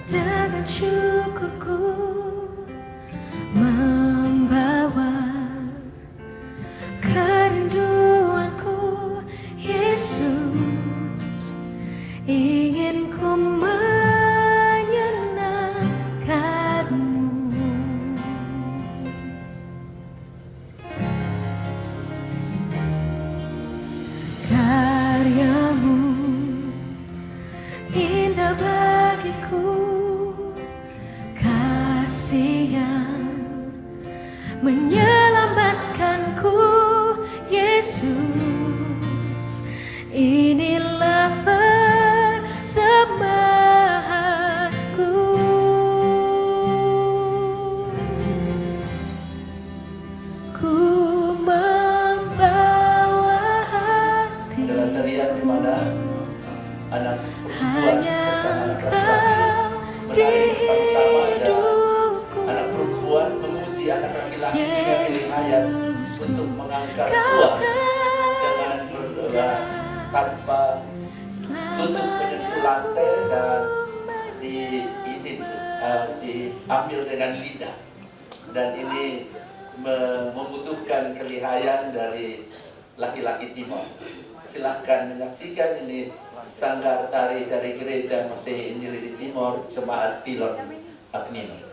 dengan syukurku membawa kerinduanku, Yesus, ingin ku menyenangkanmu. Karyamu indah bagiku, kasih yang menyelamatkanku, Yesus, inilah persembahanku. Ku membawa hati adalah tarian di mana anak perempuan bersama anak laki-laki menari bersama-sama, dan anak perempuan memuji anak laki-laki dengan kelihayat untuk mengangkat buah dengan berdoa tanpa tutup menyentuh lantai, dan diambil dengan lidah, dan ini membutuhkan kelihayan dari laki-laki Timor. Silahkan menyaksikan ini sanggar tari dari Gereja Masehi Injili di Timor, Jemaat Pilon Agnino.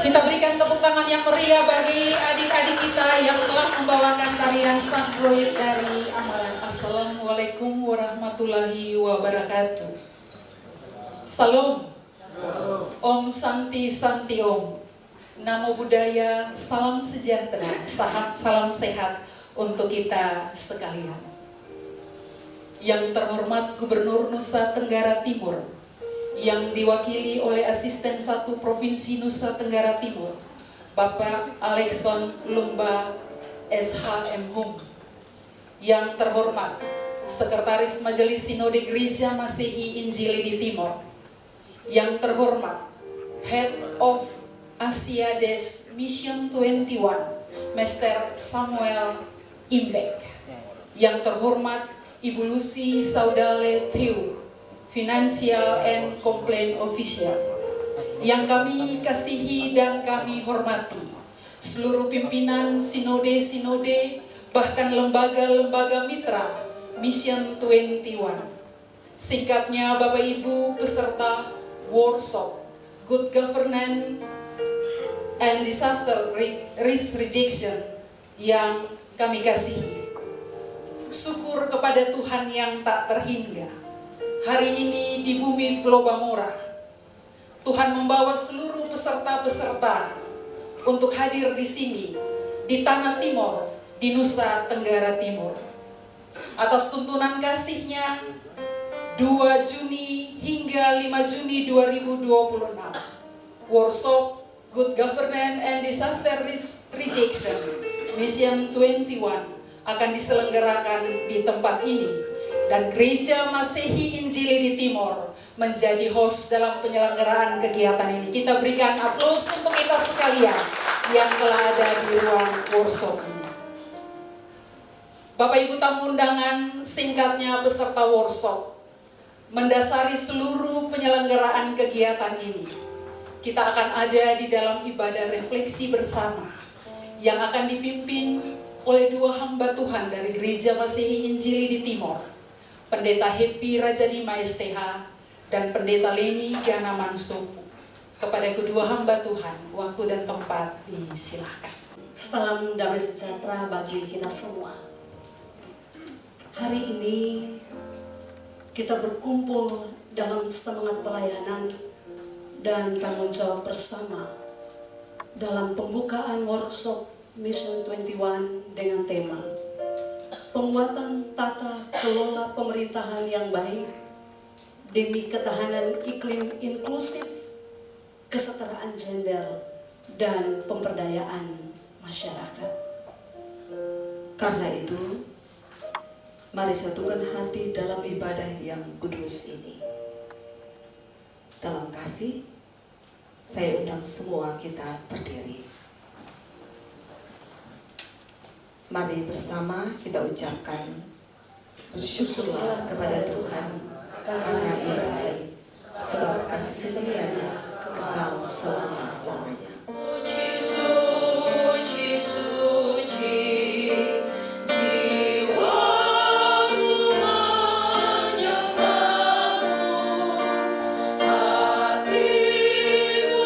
Kita berikan tepuk tangan yang meriah bagi adik-adik kita yang telah membawakan tarian Sang Goib dari Amalan. Assalamualaikum warahmatullahi wabarakatuh. Salam. Om Santi Santi Om. Namo Buddhaya, salam sejahtera, salam sehat untuk kita sekalian. Yang terhormat Gubernur Nusa Tenggara Timur, yang diwakili oleh Asisten 1 Provinsi Nusa Tenggara Timur, Bapak Alexon Lumba SHM Hum. Yang terhormat Sekretaris Majelis Sinode Gereja Masehi Injili di Timor. Yang terhormat Head of Asia Des Mission 21, Master Samuel Imbek. Yang terhormat Ibu Lucy Saudale Theo, Financial and Complaint Official. Yang kami kasihi dan kami hormati seluruh pimpinan sinode-sinode, bahkan lembaga-lembaga mitra Mission 21. Singkatnya Bapak Ibu peserta workshop Good Governance and Disaster Risk Reduction yang kami kasihi. Syukur kepada Tuhan yang tak terhingga. Hari ini di bumi Flobamora, Tuhan membawa seluruh peserta-peserta untuk hadir di sini, di Tanah Timor, di Nusa Tenggara Timur. Atas tuntunan kasih-Nya, 2 Juni hingga 5 Juni 2026, workshop Good Governance and Disaster Risk Reduction Mission 21 akan diselenggarakan di tempat ini. Dan Gereja Masehi Injili di Timor menjadi host dalam penyelenggaraan kegiatan ini. Kita berikan aplaus untuk kita sekalian yang telah ada di ruang workshop ini. Bapak Ibu tamu undangan, singkatnya peserta workshop, mendasari seluruh penyelenggaraan kegiatan ini, kita akan ada di dalam ibadah refleksi bersama yang akan dipimpin oleh 2 hamba Tuhan dari Gereja Masehi Injili di Timor, Pendeta Happy Rajadima STH dan Pendeta Leni Giana Mansopu. Kepada kedua hamba Tuhan, waktu dan tempat disilahkan. Salam damai sejahtera bagi kita semua. Hari ini kita berkumpul dalam semangat pelayanan dan tanggung jawab bersama dalam pembukaan workshop Mission 21 dengan tema penguatan tata kelola pemerintahan yang baik demi ketahanan iklim inklusif, kesetaraan gender, dan pemberdayaan masyarakat. Karena itu, mari satukan hati dalam ibadah yang kudus ini. Dalam kasih, saya undang semua kita berdiri. Mari bersama kita ucapkan bersyukurlah kepada Tuhan karena Ia baik, sebab kasih setia-Nya kekal selama-lamanya. Suci, suci, suci, jiwaku menyembahmu, hatiku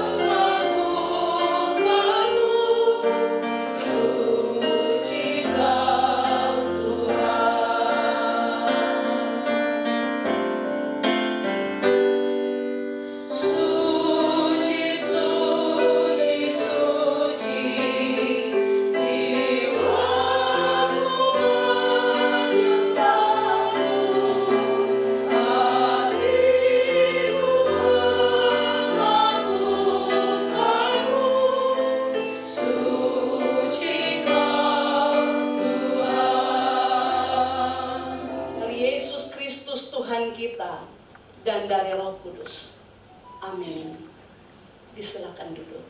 mengagungkanmu. Suci Kau Tuhan, suci, suci, suci, jiwaku menyembahmu, hatiku mengagungkanmu. Suci Kau Tuhan. Dari Yesus Kristus Tuhan kita dan dari Roh Kudus. Amin. Disilakan duduk.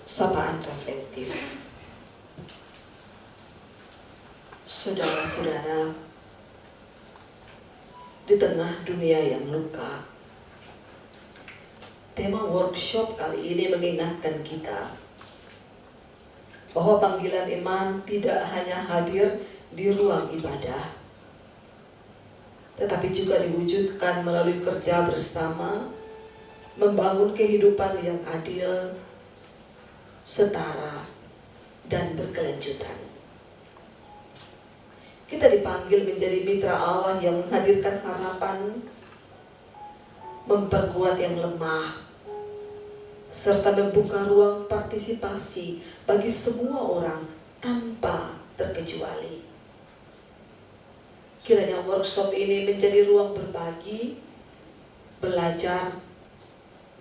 Sapaan reflektif. Saudara-saudara, di tengah dunia yang luka, tema workshop kali ini mengingatkan kita bahwa panggilan iman tidak hanya hadir di ruang ibadah, tetapi juga diwujudkan melalui kerja bersama, membangun kehidupan yang adil, setara, dan berkelanjutan. Kita dipanggil menjadi mitra Allah yang menghadirkan harapan, memperkuat yang lemah, serta membuka ruang partisipasi bagi semua orang tanpa terkecuali. Kiranya workshop ini menjadi ruang berbagi, belajar,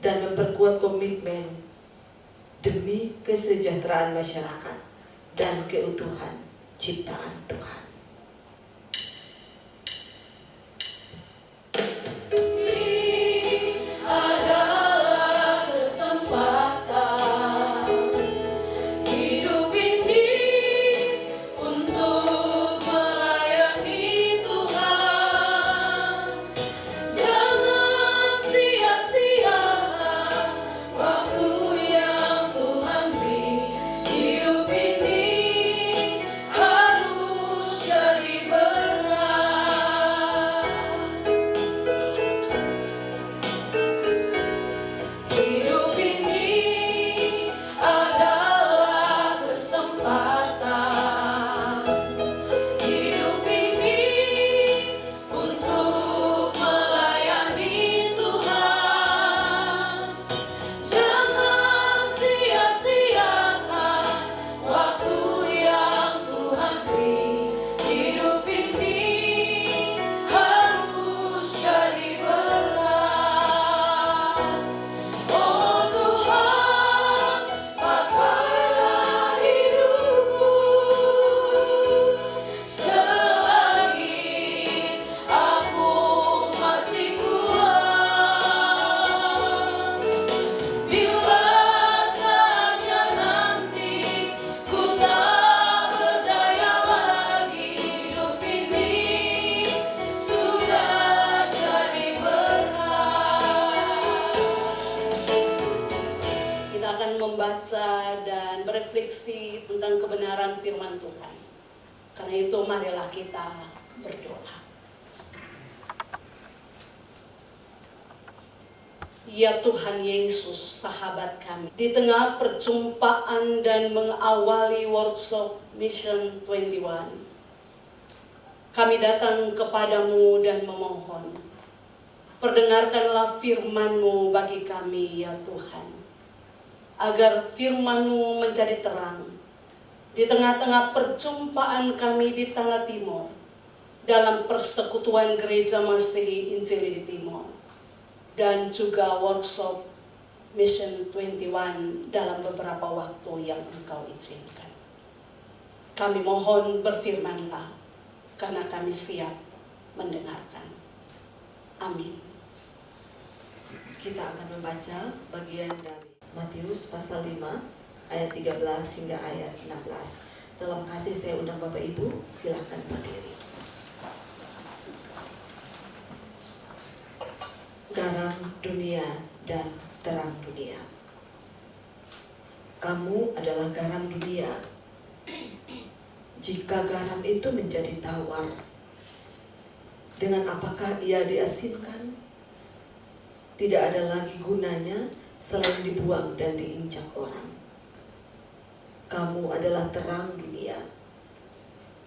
dan memperkuat komitmen demi kesejahteraan masyarakat dan keutuhan ciptaan Tuhan. Membaca dan berefleksi tentang kebenaran firman Tuhan. Karena itu marilah kita berdoa. Ya Tuhan Yesus, sahabat kami, di tengah perjumpaan dan mengawali workshop Mission 21, kami datang kepadamu dan memohon, perdengarkanlah firman-Mu bagi kami ya Tuhan, agar firman-Mu menjadi terang di tengah-tengah perjumpaan kami di Tanah Timur dalam persekutuan Gereja Masehi Injili di Timur dan juga workshop Mission 21 dalam beberapa waktu yang Engkau izinkan. Kami mohon berfirmanlah karena kami siap mendengarkan. Amin. Kita akan membaca bagian dari Matius pasal 5 ayat 13 hingga ayat 16. Dalam kasih saya undang Bapak Ibu, silakan berdiri. Garam dunia dan terang dunia. Kamu adalah garam dunia. Jika garam itu menjadi tawar, dengan apakah ia diasinkan? Tidak ada lagi gunanya selain dibuang dan diinjak orang. Kamu adalah terang dunia.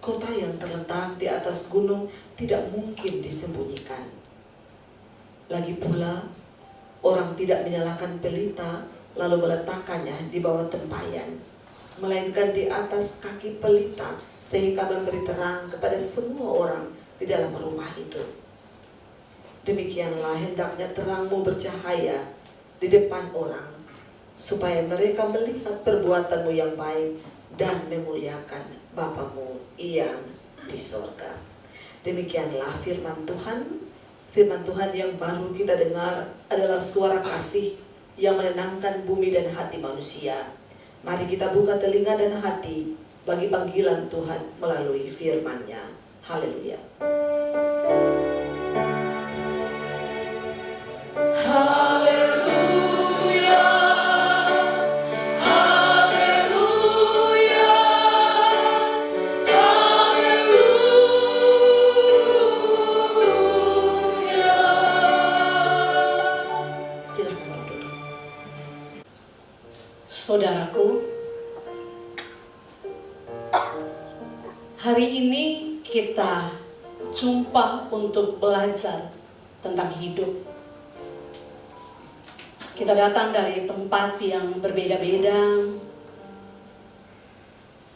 Kota yang terletak di atas gunung tidak mungkin disembunyikan. Lagi pula, orang tidak menyalakan pelita lalu meletakkannya di bawah tempayan, melainkan di atas kaki pelita sehingga memberi terang kepada semua orang di dalam rumah itu. Demikianlah hendaknya terangmu bercahaya di depan orang, supaya mereka melihat perbuatanmu yang baik dan memuliakan Bapamu yang di sorga. Demikianlah firman Tuhan. Firman Tuhan yang baru kita dengar adalah suara kasih yang menenangkan bumi dan hati manusia. Mari kita buka telinga dan hati bagi panggilan Tuhan melalui firman-Nya. Haleluya. Haleluya. Hari ini kita jumpa untuk belajar tentang hidup. Kita datang dari tempat yang berbeda-beda,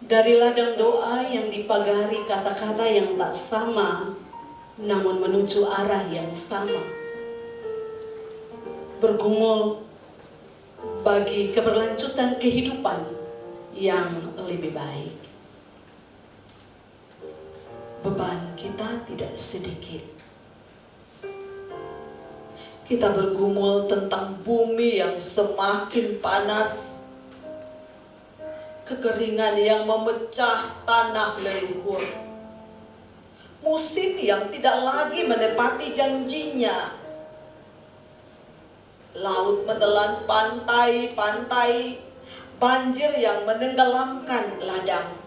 dari ladang doa yang dipagari kata-kata yang tak sama, namun menuju arah yang sama. Bergumul bagi keberlanjutan kehidupan yang lebih baik. Beban kita tidak sedikit. Kita bergumul tentang bumi yang semakin panas, kekeringan yang memecah tanah leluhur, musim yang tidak lagi menepati janjinya, laut menelan pantai-pantai, banjir yang menenggelamkan ladang,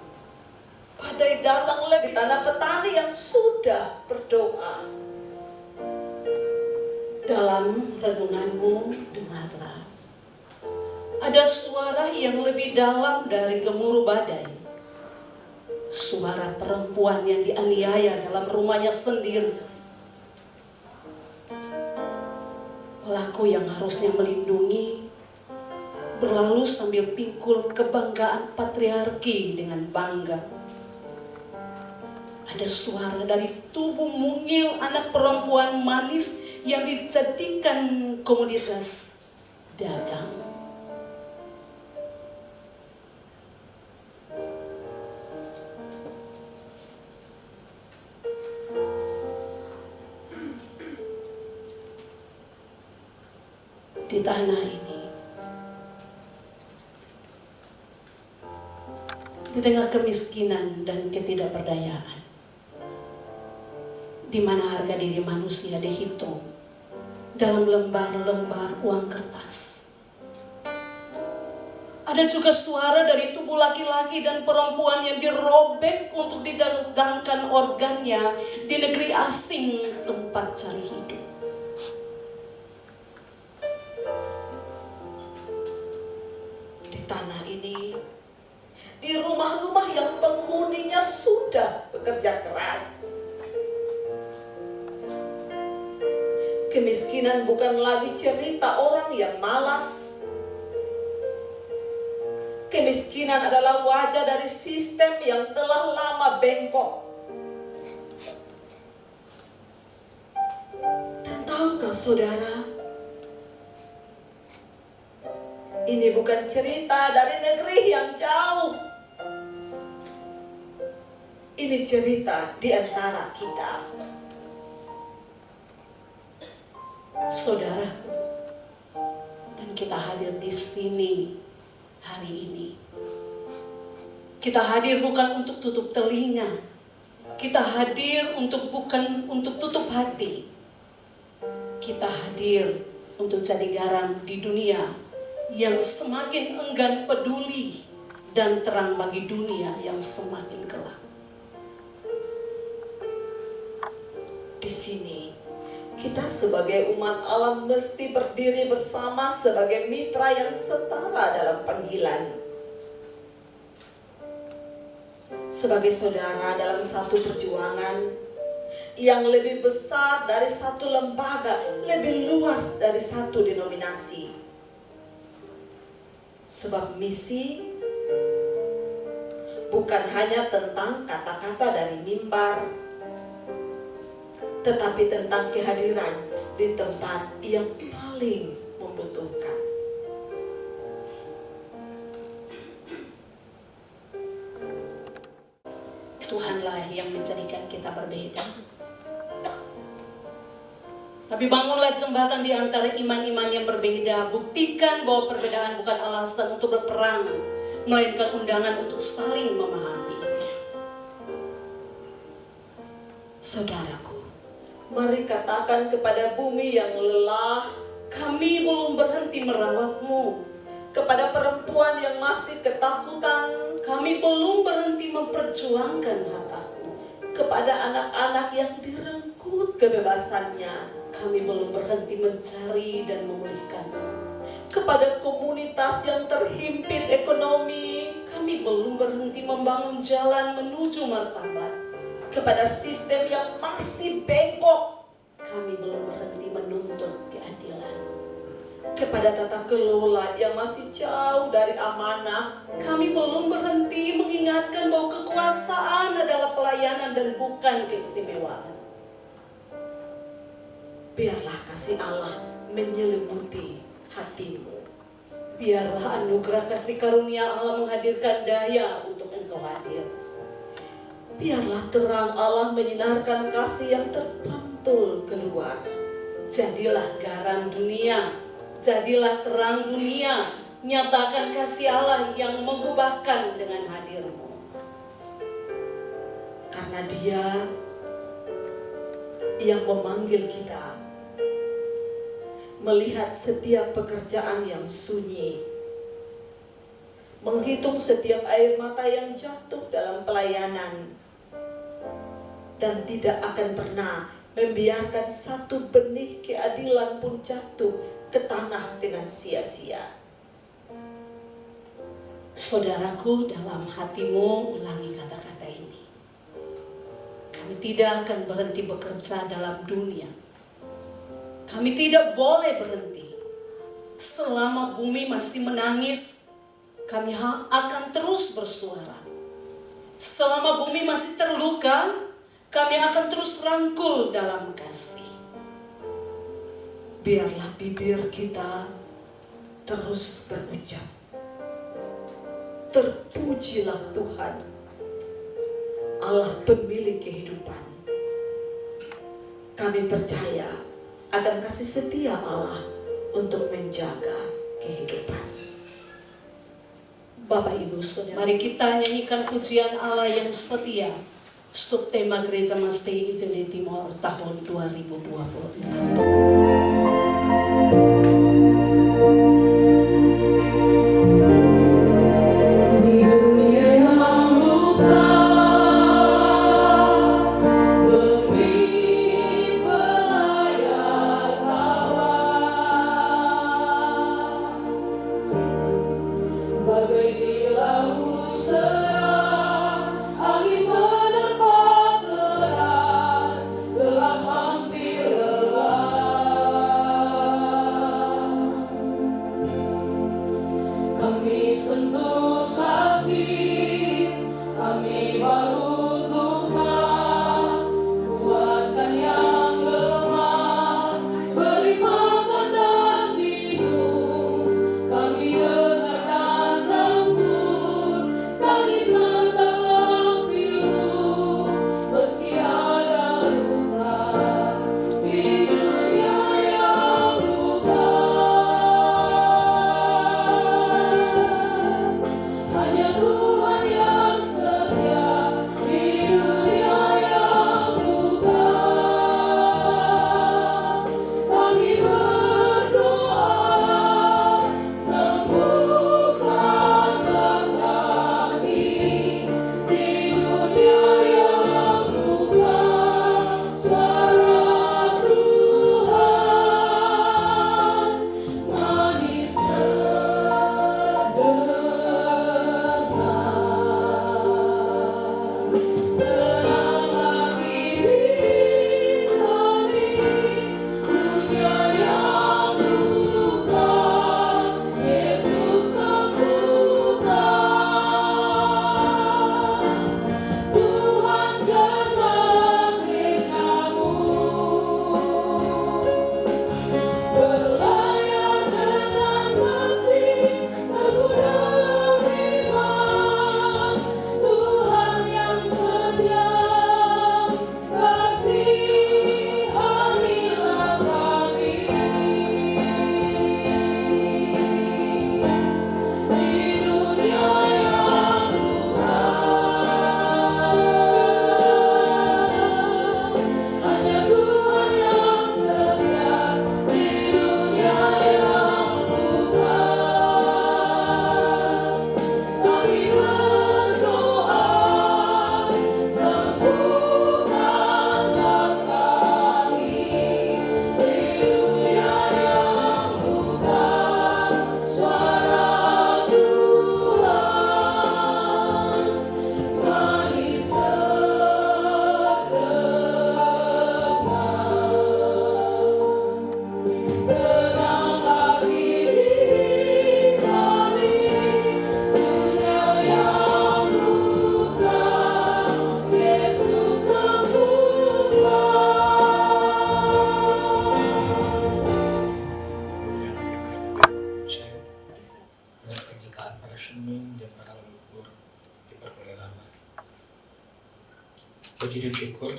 badai datang lebih tanah petani yang sudah berdoa. Dalam renunganmu, dengarlah. Ada suara yang lebih dalam dari gemuruh badai. Suara perempuan yang dianiaya dalam rumahnya sendiri. Pelaku yang harusnya melindungi, berlalu sambil pikul kebanggaan patriarki dengan bangga. Ada suara dari tubuh mungil anak perempuan manis yang dijadikan komoditas dagang. Di tanah ini, di tengah kemiskinan dan ketidakberdayaan, di mana harga diri manusia dihitung dalam lembar-lembar uang kertas. Ada juga suara dari tubuh laki-laki dan perempuan yang dirobek untuk didagangkan organnya di negeri asing tempat cari hidup. Di tanah ini, di rumah-rumah yang penghuninya sudah bekerja keras, kemiskinan bukan lagi cerita orang yang malas. Kemiskinan adalah wajah dari sistem yang telah lama bengkok. Dan tahukah saudara, ini bukan cerita dari negeri yang jauh. Ini cerita di antara kita. Saudaraku, dan kita hadir di sini hari ini. Kita hadir bukan untuk tutup telinga. Kita hadir bukan untuk tutup hati. Kita hadir untuk jadi garam di dunia yang semakin enggan peduli dan terang bagi dunia yang semakin gelap. Di sini, kita sebagai umat alam mesti berdiri bersama sebagai mitra yang setara dalam panggilan. Sebagai saudara dalam satu perjuangan yang lebih besar dari satu lembaga, lebih luas dari satu denominasi. Sebab misi bukan hanya tentang kata-kata dari mimbar, tetapi tentang kehadiran di tempat yang paling membutuhkan. Tuhanlah yang menjadikan kita berbeda. Tapi bangunlah jembatan di antara iman-iman yang berbeda. Buktikan bahwa perbedaan bukan alasan untuk berperang, melainkan undangan untuk saling memahami. Saudaraku, mari katakan kepada bumi yang lelah, kami belum berhenti merawatmu. Kepada perempuan yang masih ketakutan, kami belum berhenti memperjuangkan hak-hakmu. Kepada anak-anak yang direnggut kebebasannya, kami belum berhenti mencari dan memulihkanmu. Kepada komunitas yang terhimpit ekonomi, kami kami belum berhenti membangun jalan menuju martabat. Kepada sistem yang masih bengkok, kami belum berhenti menuntut keadilan. Kepada tata kelola yang masih jauh dari amanah, kami belum berhenti mengingatkan bahwa kekuasaan adalah pelayanan dan bukan keistimewaan. Biarlah kasih Allah menyelimuti hatimu. Biarlah anugerah kasih karunia Allah menghadirkan daya untuk engkau hadir. Biarlah terang Allah menyinarkan kasih yang terpantul keluar. Jadilah garam dunia, jadilah terang dunia. Nyatakan kasih Allah yang mengubahkan dengan hadirmu. Karena Dia yang memanggil kita, melihat setiap pekerjaan yang sunyi, menghitung setiap air mata yang jatuh dalam pelayanan, dan tidak akan pernah membiarkan satu benih keadilan pun jatuh ke tanah dengan sia-sia. Saudaraku, dalam hatimu ulangi kata-kata ini. Kami tidak akan berhenti bekerja dalam dunia. Kami tidak boleh berhenti. Selama bumi masih menangis, kami akan terus bersuara. Selama bumi masih terluka, kami akan terus rangkul dalam kasih. Biarlah bibir kita terus berucap, terpujilah Tuhan, Allah pemilik kehidupan. Kami percaya akan kasih setia Allah untuk menjaga kehidupan. Bapak Ibu Saudara, mari kita nyanyikan pujian Allah yang setia. Stop tema Gereja Mastei Ijele Timor tahun 2020. Di dunia yang buka, demi belayar kawan, bagai di laut seram, angin menerpa keras, gelap hampir lelah.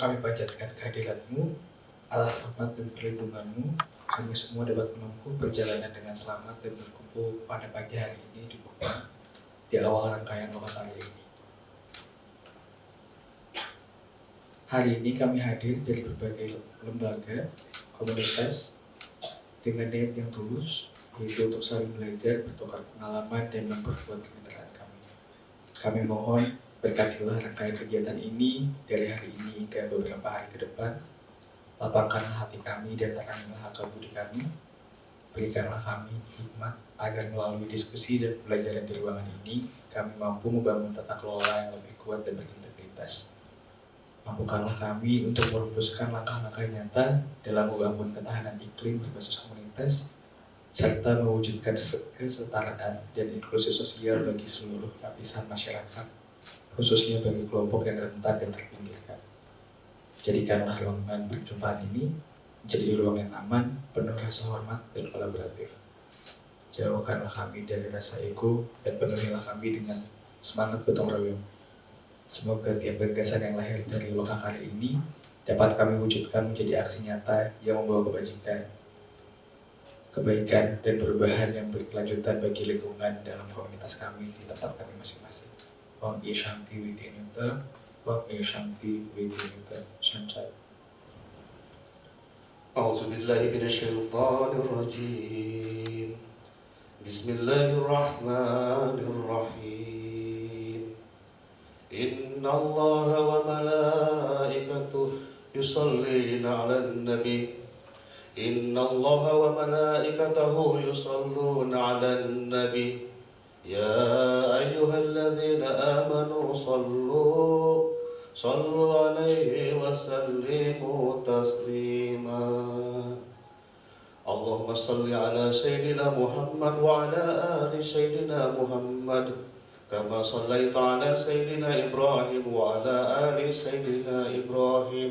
kami panjatkan kehadirat-Mu, atas rahmat dan perlindungan-Mu, kami semua dapat menempuh perjalanan dengan selamat dan berkumpul pada pagi hari ini di awal rangkaian Lokataria ini. Hari ini kami hadir dari berbagai lembaga, komunitas, dengan niat yang tulus, yaitu untuk saling belajar, bertukar pengalaman, dan memperkuat kemitraan kami. Kami mohon berkatilah rangkaian kegiatan ini dari hari ini hingga beberapa hari ke depan. Lapangkanlah hati kami dan terangkanlah akal budi kami. Berikanlah kami hikmat agar melalui diskusi dan pembelajaran di ruangan ini, kami mampu membangun tata kelola yang lebih kuat dan berintegritas. Mampukanlah kami untuk merumuskan langkah-langkah nyata dalam membangun ketahanan iklim berbasis komunitas, serta mewujudkan kesetaraan dan inklusi sosial bagi seluruh lapisan masyarakat, khususnya bagi kelompok yang rentan dan terpinggirkan. Jadikanlah ruangan perjumpaan ini menjadi ruang yang aman, penuh rasa hormat dan kolaboratif. Jauhkanlah kami dari rasa ego dan penuhilah kami dengan semangat gotong royong. Semoga tiap gagasan yang lahir dari Lokataria ini dapat kami wujudkan menjadi aksi nyata yang membawa kebaikan dan perubahan yang berkelanjutan bagi lingkungan dalam komunitas kami di tempat kami masing-masing. Om Shanti Witinita, Om Shanti Witinita, Shanti. A'udzubillahi minasyaitonirrajim. Bismillahirrahmanirrahim. Innallaha wa malaikatahu yusholluna 'alan nabi. Innallaha wa malaikatahu yusholluna 'alan nabi. Ya ayyuhalladzina amanu sallu alaihi wa sallimu taslima. Allahumma salli ala sayyidina Muhammad wa ala ali sayyidina Muhammad kama sallaita ala sayyidina Ibrahim wa ala ali sayyidina Ibrahim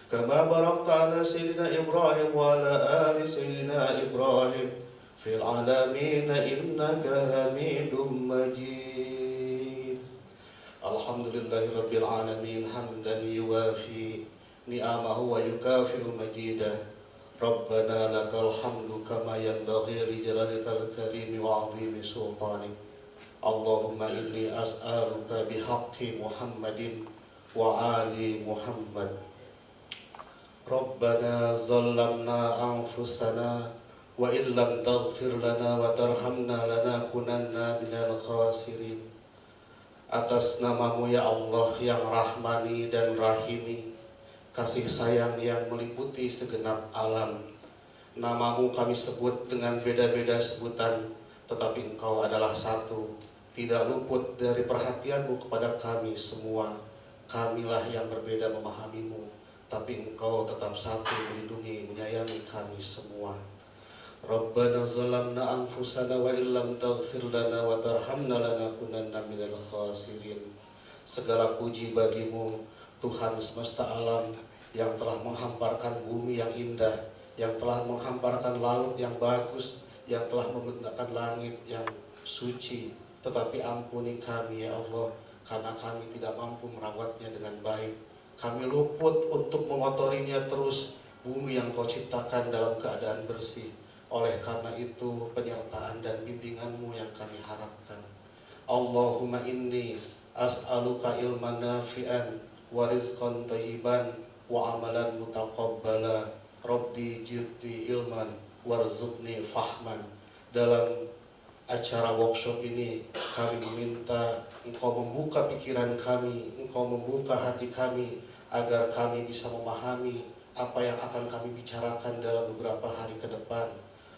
kama barakta ala sayyidina Ibrahim wa ala ali sayyidina Ibrahim fil alamin innaka Hamidum Majid. Alhamdulillahi rabbil alamin hamdan yuwafi ni'amahu wa yukafiru majidah. Rabbana lakal hamdu kama yanbaghi li jalalikal karim wa 'azimi sultanik. Allahumma inni as'aluka bihaqqi Muhammadin wa ali Muhammad. Rabbana zallamna anfusana wa illam taghfir lana wa tarhamna lanakunanna minal khasirin. Atas namamu ya Allah yang rahmani dan rahimi, kasih sayang yang meliputi segenap alam. Namamu kami sebut dengan beda-beda sebutan, tetapi Engkau adalah satu, tidak luput dari perhatianmu kepada kami semua. Kamilah yang berbeda memahamimu, tapi Engkau tetap satu, melindungi, menyayangi kami semua. Rabbana zalamna anfusana wa illam taghfir lana wa tarhamna lanakunanna minal khasirin. Segala puji bagimu, Tuhan semesta alam, yang telah menghamparkan bumi yang indah, yang telah menghamparkan laut yang bagus, yang telah membentangkan langit yang suci. Tetapi ampuni kami ya Allah, karena kami tidak mampu merawatnya dengan baik. Kami luput untuk mengotorinya terus, bumi yang Kau ciptakan dalam keadaan bersih. Oleh karena itu penyertaan dan bimbingan-Mu yang kami harapkan. Allahumma inni as'aluka ilman nafi'an wa rizqan thayyiban wa amalan mutaqabbala. Rabbi jirdi ilman warzuqni fahman. Dalam acara workshop ini kami meminta Engkau membuka pikiran kami, Engkau membuka hati kami, agar kami bisa memahami apa yang akan kami bicarakan dalam beberapa hari ke depan.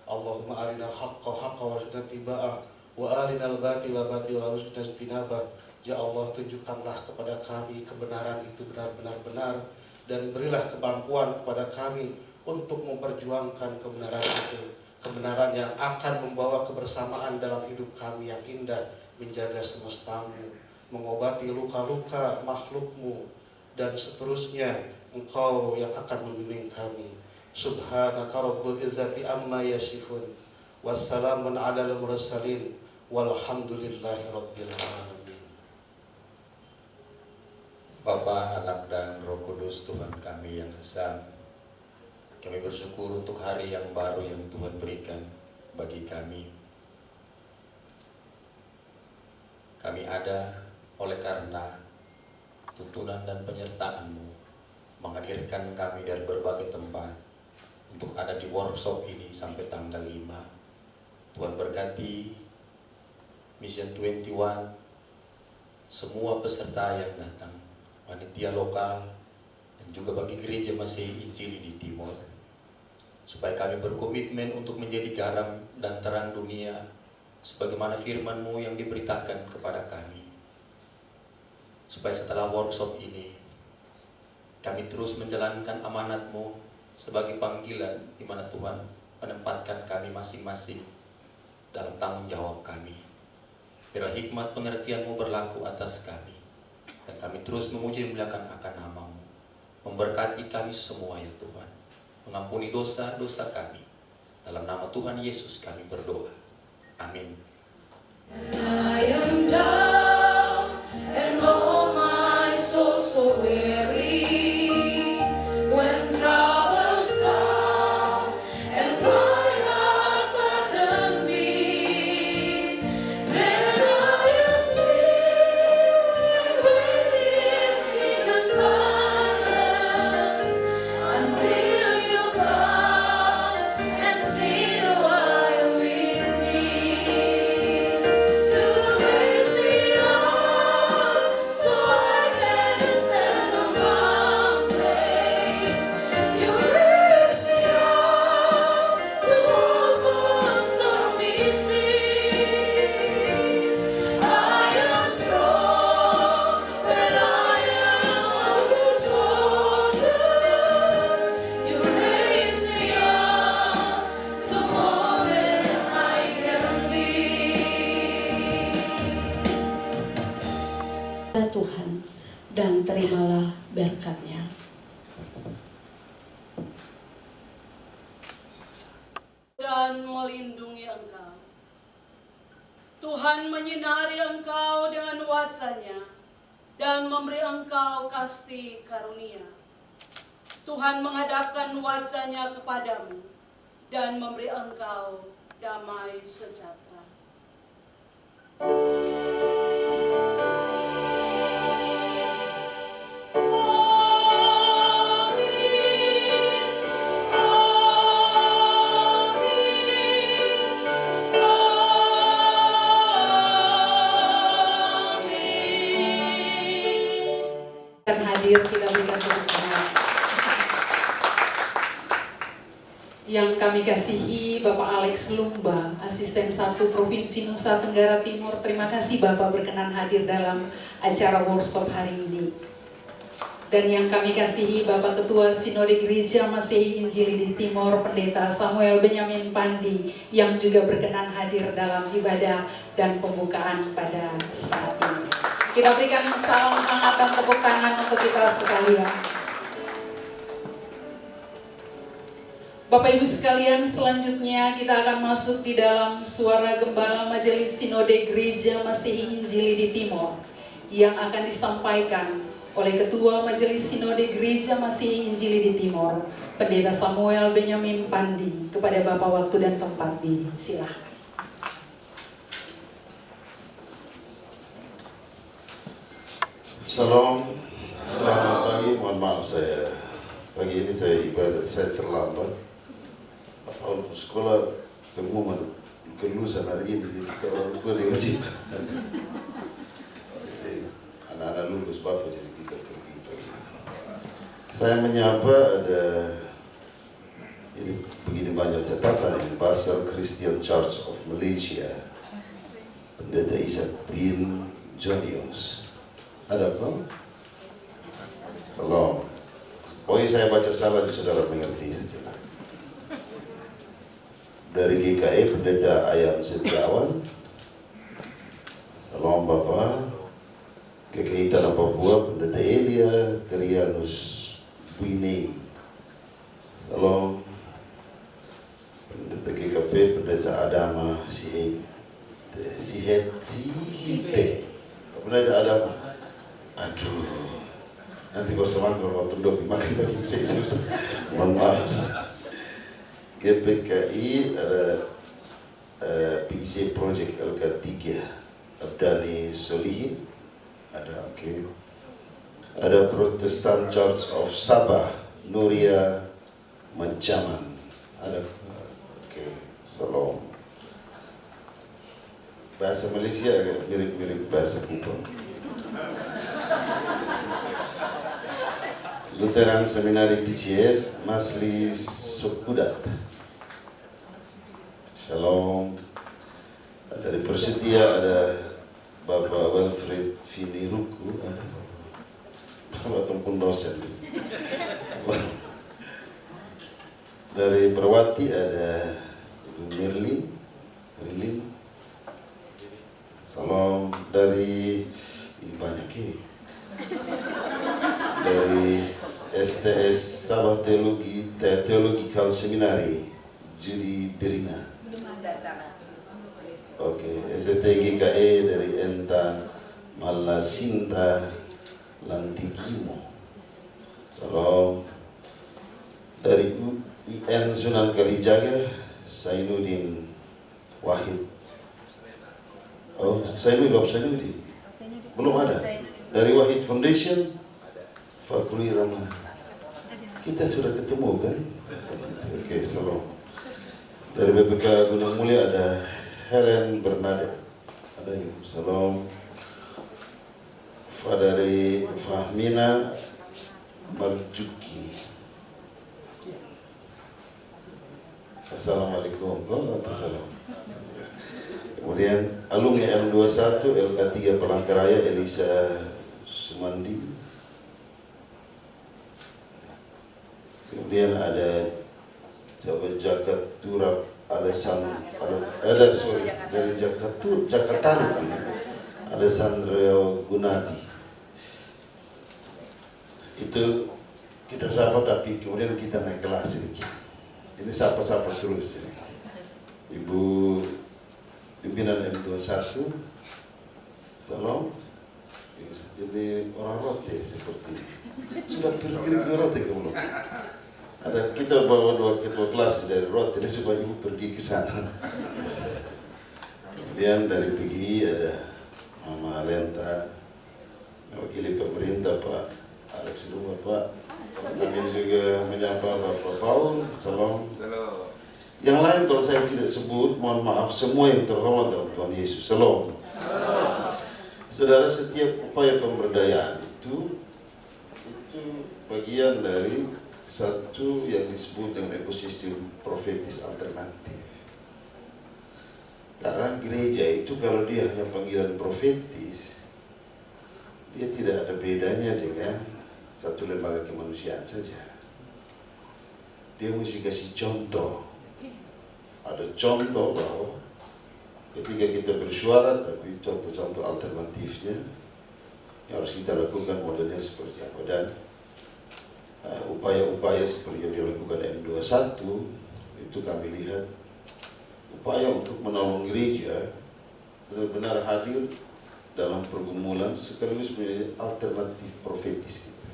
Allahumma arinal haqqa haqqa warzuqna tibaa wa arinal batila batila warzuqna istinabah. Ya Allah, tunjukkanlah kepada kami kebenaran itu benar-benar benar, dan berilah kemampuan kepada kami untuk memperjuangkan kebenaran itu, kebenaran yang akan membawa kebersamaan dalam hidup kami yang indah, menjaga semestamu, mengobati luka-luka makhlukmu, dan seterusnya. Engkau yang akan membimbing kami. Subhanaka rabbul izzati amma yasifun, wassalamun alal mursalin, walhamdulillahi rabbil alamin. Bapa, Anak, dan Roh Kudus Kudus, Tuhan kami yang esa, kami bersyukur untuk hari yang baru yang Tuhan berikan bagi kami. Kami ada oleh karena tuntunan dan penyertaan-Mu menghadirkan kami dari berbagai tempat untuk ada di workshop ini sampai tanggal 5. Tuhan berkati Mission 21, semua peserta yang datang, panitia lokal, dan juga bagi gereja Masehi Injili di Timor, supaya kami berkomitmen untuk menjadi garam dan terang dunia, sebagaimana firman-Mu yang diberitakan kepada kami. Supaya setelah workshop ini, kami terus menjalankan amanat-Mu sebagai panggilan di mana Tuhan menempatkan kami masing-masing dalam tanggung jawab kami. Biarlah hikmat pengertian-Mu berlaku atas kami, dan kami terus memuji dan memuliakan akan nama-Mu. Memberkati kami semua ya Tuhan, mengampuni dosa-dosa kami. Dalam nama Tuhan Yesus kami berdoa. Amin. I am down and oh my soul so weary. When troubles come and my heart burden me, then I am still waiting in the silence until you come and see the while with me. You raise me up so I can stand on mountains. You raise me up to walk on stormy seas. I am strong when I am on your shoulders. You raise me up to more than I can be. Tuhan, dan terimalah berkat-Nya. Dan melindungi engkau. Tuhan menyinari engkau dengan wajah-Nya dan memberi engkau kasih karunia. Tuhan menghadapkan wajah-Nya kepadamu dan memberi engkau damai sejahtera. Akan hadir, kita berikan tepuk tangan. Yang kami kasihi Bapak Alex Lumba, Asisten 1 Provinsi Nusa Tenggara Timur. Terima kasih Bapak berkenan hadir dalam acara workshop hari ini. Dan yang kami kasihi Bapak Ketua Sinode Gereja Masehi Injili di Timor, Pendeta Samuel Benyamin Pandi, yang juga berkenan hadir dalam ibadah dan pembukaan pada saat ini. Kita berikan salam hangat dan tepuk tangan untuk kita sekalian. Bapak Ibu sekalian, selanjutnya kita akan masuk di dalam suara gembala Majelis Sinode Gereja Masehi Injili di Timor yang akan disampaikan oleh Ketua Majelis Sinode Gereja Masehi Injili di Timor, Pendeta Samuel Benyamin Pandi. Kepada Bapak waktu dan tempat disilahkan. Salam, selamat pagi. Mohon maaf pagi ini saya ibadat saya terlambat. Untuk sekolah pengumuman kelulusan hari ini, jadi orang tua diwajibkan. Anak-anak lulus Bapak, jadi kita pergi. Saya menyapa ada ini begini banyak catatan ini, Basel Christian Church of Malaysia, Pendeta Ishak bin Jonius. Ada kok? Salam. Oh iya, saya baca salah, saudara mengerti saja. Dari GKI Pendeta Ayam Setiawan. Salam Bapak. GKI Tanah Papua Pendeta Elia Trianus Buine. Salam. Pendeta GKP Pendeta Adama Sihite. Pendeta Adama. Aduh, Nanti bersama berpotong dobi makan daging saya. Mohon maaf. GPKI ada PC Project LK3 Abdani Solihin ada ada Protestant Church of Sabah Nuria Mancaman ada Salam. Bahasa Malaysia agak mirip-mirip bahasa Kupang. Lutheran Seminari PCS Masli Sukudat. Shalom. Dari Persetia ada Bapak Wilfred Finiruku, ada Bapak Tempun dosen. Dari Perwati ada Ibu Merlin. Salam. Dari ini banyak dari STS Sabah Theological Seminary Judi Berina. STGKE dari Enta Malasinta Lantigimo. Salam. Dari UIN Sunan Kalijaga Sainuddin Wahid. Sainuddin belum ada. Dari Wahid Foundation Fakri Rahman. Kita sudah ketemu kan? Salam. Dari BPK Gunung Mulia ada Helen Bernadette. Ada ya. Salam. Dari Fahmina Marjuki. Assalamualaikum. Waalaikumsalam. Kemudian alumni M21 LK3 Palangkaraya Elisa Sumandi. Kemudian ada Jakat Turap dari Jakarta Alessandro Gunadi. Itu kita sapa tapi kemudian kita naik kelas sedikit. Ini sapa-sapa terus. Ibu pimpinan M21. Salam. Jadi orang rote seperti ini. Sudah pergi ke rote ke belum? Ada kita bawa dua ketua kelas dari rote, ini supaya ibu pergi ke sana. Kemudian dari PGI ada Mama Alenta, mewakili pemerintah Pak Alex Luma Pak. Kami juga menyapa Bapak Paul. Salam. Yang lain kalau saya tidak sebut, mohon maaf, semua yang terhormat dalam Tuhan Yesus. Salam. Saudara, setiap upaya pemberdayaan itu bagian dari satu yang disebut dengan ekosistem profetis alternatif. Karena gereja itu kalau dia hanya panggilan profetis, dia tidak ada bedanya dengan satu lembaga kemanusiaan saja. Dia mesti kasih contoh. Ada contoh bahwa ketika kita bersuara, tapi contoh-contoh alternatifnya yang harus kita lakukan modelnya seperti apa. Dan upaya-upaya seperti yang dilakukan M21 itu kami lihat upaya untuk menolong gereja benar-benar hadir dalam pergumulan sekaligus menjadi alternatif profetis kita.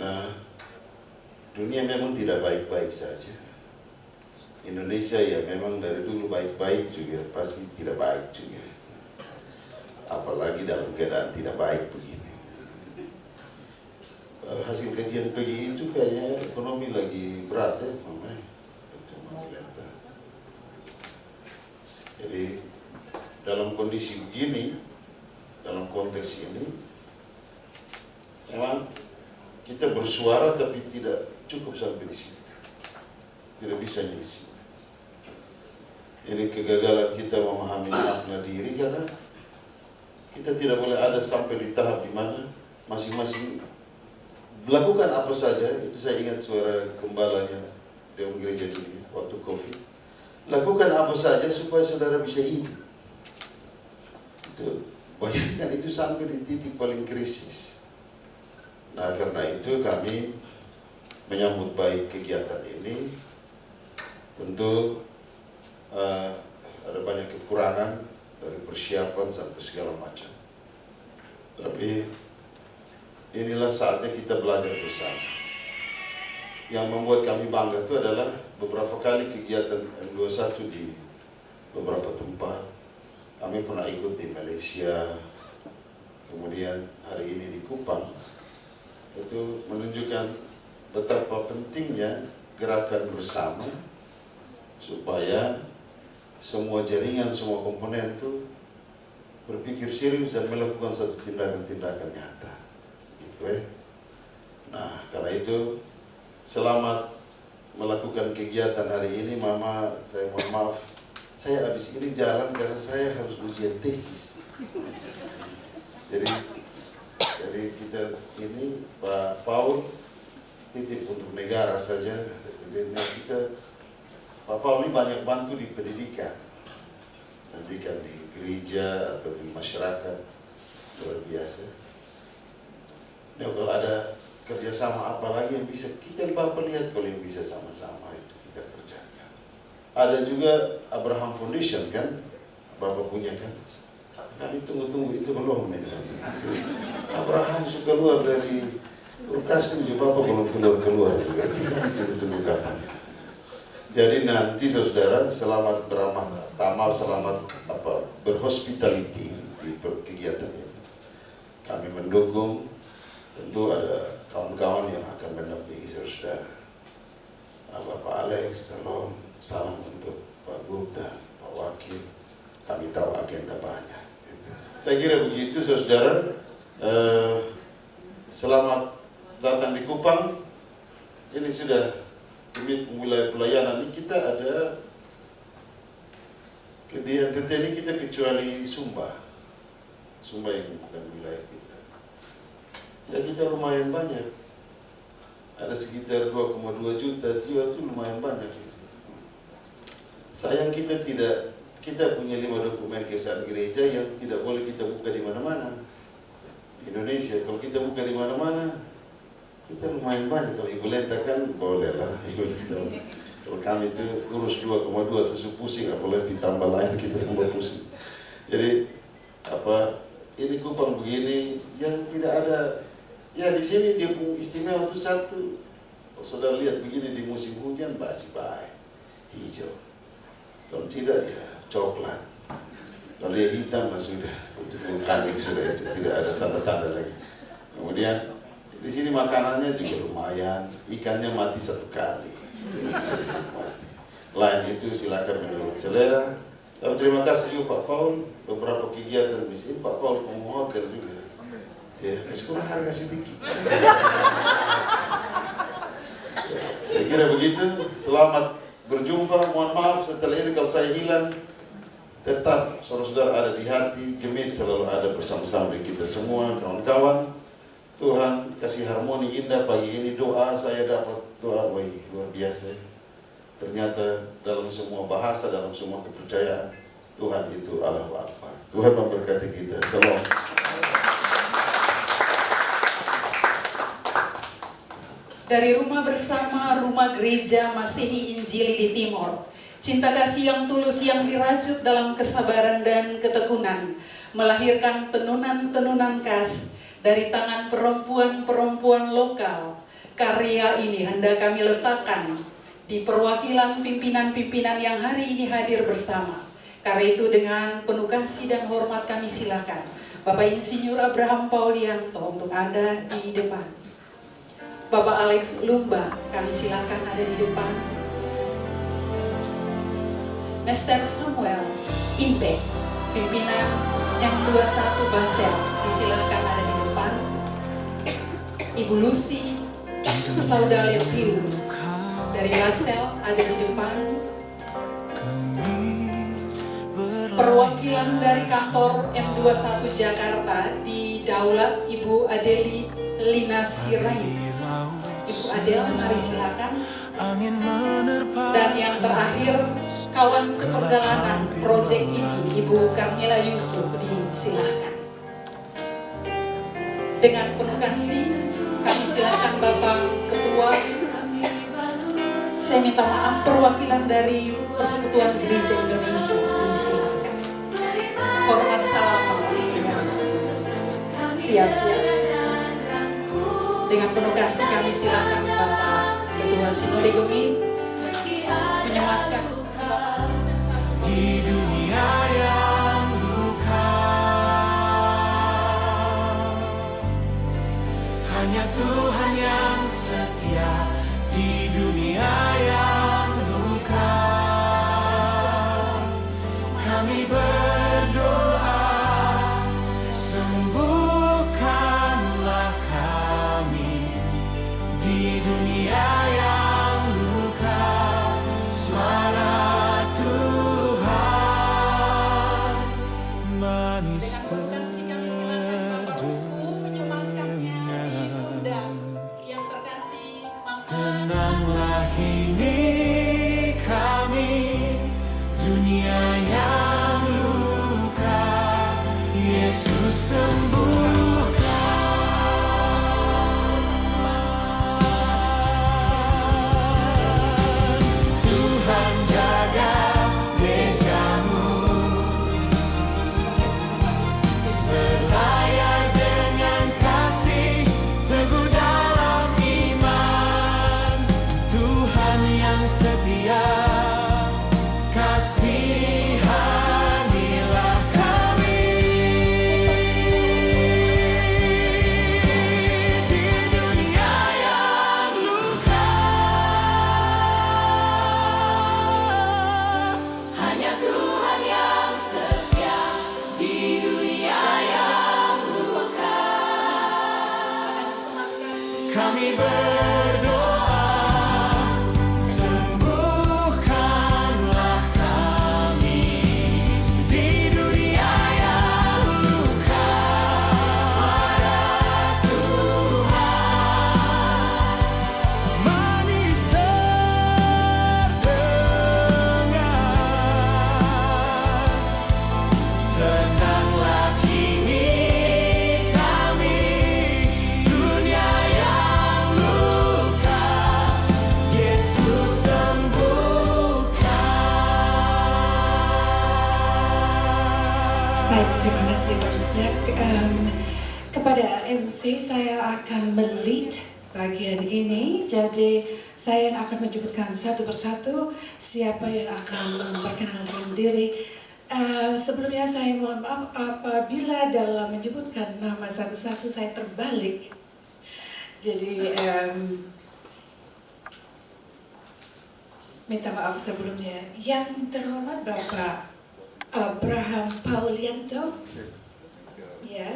Nah, dunia memang tidak baik-baik saja. Indonesia ya memang dari dulu baik-baik juga pasti tidak baik juga. Apalagi dalam keadaan tidak baik begini. Hasil kajian PGI itu kayaknya ekonomi lagi berat ya, Mama. Jadi dalam kondisi begini, dalam konteks ini, memang kita bersuara tapi tidak cukup sampai di situ, tidak bisa di situ. Ini kegagalan kita memahami makna diri karena kita tidak boleh ada sampai di tahap di mana masing-masing melakukan apa saja. Itu saya ingat suara gembalanya Dewan Gereja Dunia waktu COVID. Lakukan apa saja supaya saudara bisa hidup. Itu bayangkan itu sampai di titik paling krisis. Nah, karena itu kami menyambut baik kegiatan ini. Tentu ada banyak kekurangan dari persiapan sampai segala macam. Tapi inilah saatnya kita belajar bersama. Yang membuat kami bangga itu adalah beberapa kali kegiatan M21 di beberapa tempat. Kami pernah ikut di Malaysia, kemudian hari ini di Kupang. Itu menunjukkan betapa pentingnya gerakan bersama supaya semua jaringan, semua komponen itu berpikir serius dan melakukan satu tindakan-tindakan nyata. Gitu ya. Nah, karena itu selamat melakukan kegiatan hari ini. Mama, saya mohon maaf, saya habis ini jalan karena saya harus ujian tesis. Jadi kita ini Pak Paul titip untuk negara saja. Dan Pak Paul ini banyak bantu di pendidikan di gereja atau di masyarakat, luar biasa. Nah, kalau ada kerjasama apa lagi yang bisa kita Bapak lihat, kalau yang bisa sama-sama itu kita kerjakan. Ada juga Abraham Foundation kan, Bapak punya kan? Kami tunggu-tunggu itu belum ya. Abraham suka keluar dari kulkas itu, Bapak belum keluar juga. Tunggu-tunggu kapan. Jadi nanti saudara selamat beramah tamal, selamat berhospitality di kegiatan ini. Kami mendukung, tentu ada kawan-kawan yang akan mendampingi saudara. Bapak Alex, salam untuk Pak Gub dan Pak Wakil. Kami tahu agenda banyak. Gitu. Saya kira begitu saudara. Selamat datang di Kupang. Ini sudah unit wilayah pelayanan. Ini kita ada di NTT ini kita kecuali Sumba yang bukan wilayah kita. Ya kita lumayan banyak. Ada sekitar 2,2 juta jiwa, itu lumayan banyak. Sayang kita punya 5 dokumen kesan gereja yang tidak boleh kita buka di mana-mana. Di Indonesia kalau kita buka di mana-mana, kita lumayan banyak. Kalau Ibu Lenta kan bolehlah Ibu Lenta. Kalau kami itu urus 2,2 sesu pusing, apalagi ditambah lain kita tambah pusing. Jadi ini Kupang begini yang tidak ada. Ya di sini dia punya istimewa itu satu. Kalau saudara lihat begini di musim hujan masih baik, hijau. Kalau tidak ya coklat. Kalau dia hitam sudah itu vulkanik, sudah itu tidak ada tanda-tanda lagi. Kemudian di sini makanannya juga lumayan, ikannya mati 1 kali. Bisa dinikmati. Lain itu silakan menurut selera. Tapi terima kasih juga Pak Paul, beberapa kegiatan di sini Pak Paul mau hotel juga. Ya, kurang harga sedikit. Saya kira begitu. Selamat berjumpa. Mohon maaf setelah ini kalau saya hilang. Tetap saudara-saudara ada di hati. Gemit selalu ada bersama-sama dengan kita semua, kawan-kawan. Tuhan kasih harmoni indah pagi ini. Doa saya dapat doa luar biasa. Ternyata dalam semua bahasa, dalam semua kepercayaan, Tuhan itu Allahu Akbar. Tuhan memberkati kita. Salam. Dari rumah bersama, rumah gereja Masihi Injili di Timor. Cinta kasih yang tulus yang dirajut dalam kesabaran dan ketekunan. Melahirkan tenunan-tenunan khas dari tangan perempuan-perempuan lokal. Karya ini hendak kami letakkan di perwakilan pimpinan-pimpinan yang hari ini hadir bersama. Karena itu dengan penuh kasih dan hormat kami silakan Bapak Insinyur Abraham Paulianto untuk ada di depan. Bapak Alex Lumba, kami silakan ada di depan. Mr. Samuel Impact, pimpinan M21 Basel, disilahkan ada di depan. Ibu Lucy Saudaletiu dari Basel ada di depan. Perwakilan dari kantor M21 Jakarta di Daulat Ibu Adeli Lina Sirait. Ibu Adel, mari silakan. Dan yang terakhir, kawan seperjalanan proyek ini, Ibu Carmela Yusuf, disilahkan. Dengan penuh kasih, kami silakan Bapak Ketua. Saya minta maaf, perwakilan dari Persekutuan Gereja Indonesia, disilakan. Hormat salam Bapak. Siap-siap. Dengan penuh kasih kami silakan Bapak Ketua Sinode Gemit menyematkan Bapak Asisten Satu. Di dunia yang luka, hanya Tuhan yang setia. Di dunia yang luka, kami berdoa, sembuhkanlah kami. Di dunia yang luka, suara Tuhan manis Dengan penuh kasih kami silakan Bapak Hukum menyematkannya di Bunda yang terkasih Mangku. Tenanglah kini kami, dunia yang luka, Yesus sembuhkan. Tuhan jaga gereja-Mu, berlayar dengan kasih, teguh dalam iman. Tuhan yang setia, kasihanilah kami. Di dunia yang luka, hanya Tuhan yang setia. Di dunia yang luka, kami berdoa, sembuhkanlah kami. Di dunia yang luka, suara Tuhan manis terdengar. Tenanglah kini kami, dunia yang luka, Yesus sembuhkan. Baik, terima kasih banyak. Kepada MC saya akan melead bagian ini, jadi saya yang akan menyebutkan satu persatu siapa yang akan memperkenalkan diri. Sebelumnya saya mohon maaf apabila dalam menyebutkan nama satu-satu saya terbalik. Jadi minta maaf sebelumnya. Yang terhormat Bapak Abraham Paulianto, ya,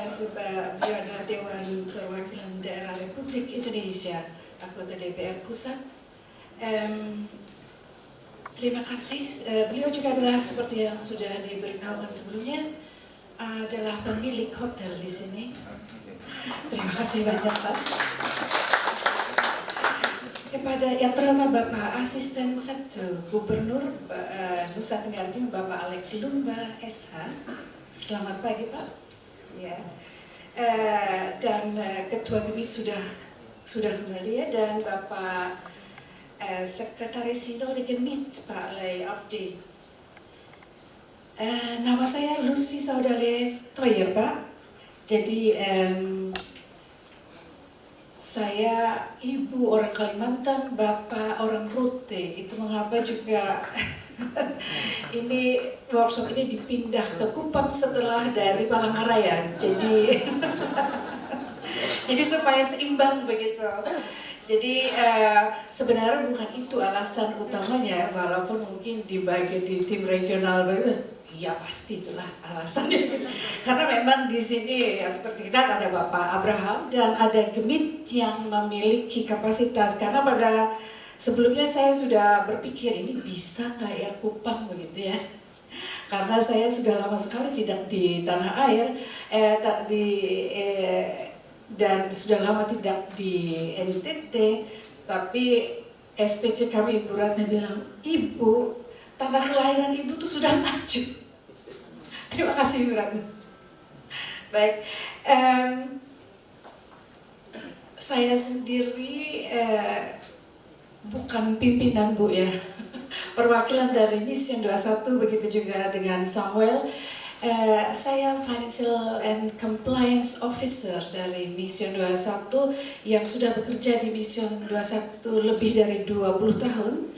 sebagai adalah Dewan Perwakilan Daerah Republik Indonesia, anggota DPR Pusat. Terima kasih. Beliau juga adalah seperti yang sudah diberitahukan sebelumnya, adalah pemilik hotel di sini. Terima kasih banyak Pak. Kepada yang terhormat Bapak Asisten 1 Gubernur Nusa Tenggara Timur Bapak Alex Lumba SH. Selamat pagi Pak. Ya. Dan Ketua Gemit sudah kembali ya, dan Bapak Sekretaris Sinode Gemit Pak Lei Abdi. Nama saya Lucy Saudale Toyer Pak. Jadi saya ibu orang Kalimantan, bapak orang Rute. Itu mengapa juga ini workshop ini dipindah ke Kupang setelah dari Palangkaraya. Jadi jadi supaya seimbang begitu. Jadi sebenarnya bukan itu alasan utamanya, walaupun mungkin dibagi di tim regional, iya pasti itulah alasannya. Karena memang di sini ya seperti kita ada Bapak Abraham dan ada Gemit yang memiliki kapasitas. Karena pada sebelumnya saya sudah berpikir ini bisa nggak ya Kupang begitu ya. Karena saya sudah lama sekali tidak di tanah air, dan sudah lama tidak di NTT, tapi SPC kami Ibu Ratna bilang, Ibu, tanah kelahiran Ibu tuh sudah maju. Terima kasih Ibu Ratna. Baik, saya sendiri bukan pimpinan Bu ya, perwakilan dari Mission 21, begitu juga dengan Samuel. Saya Financial and Compliance Officer dari Mission 21 yang sudah bekerja di Mission 21 lebih dari 20 tahun.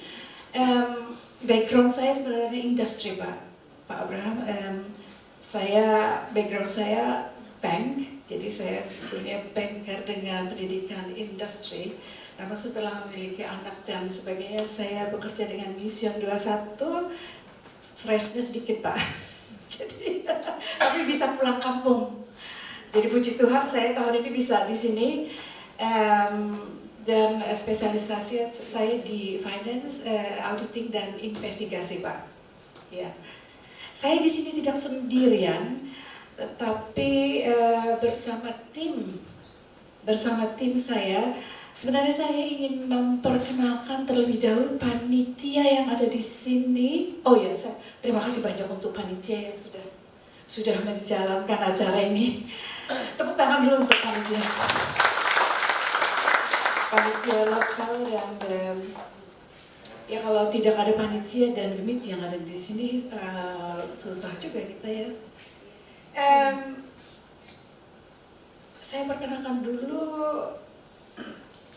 Background saya sebenarnya industri, Pak Abraham. Background saya bank, jadi saya sebetulnya banker dengan pendidikan industri. Namun setelah memiliki anak dan sebagainya, saya bekerja dengan Mission 21, stresnya sedikit, Pak. Jadi, tapi bisa pulang kampung. Jadi puji Tuhan saya tahun ini bisa di sini, dan spesialisasi saya di finance, auditing dan investigasi, Pak. Ya, saya di sini tidak sendirian, tetapi bersama tim saya. Sebenarnya saya ingin memperkenalkan terlebih dahulu panitia yang ada di sini. Oh ya, terima kasih banyak untuk panitia yang sudah menjalankan acara ini. Tepuk tangan dulu untuk panitia. Panitia lokal dan ya kalau tidak ada panitia dan unit yang ada di sini susah juga kita ya. Saya perkenalkan dulu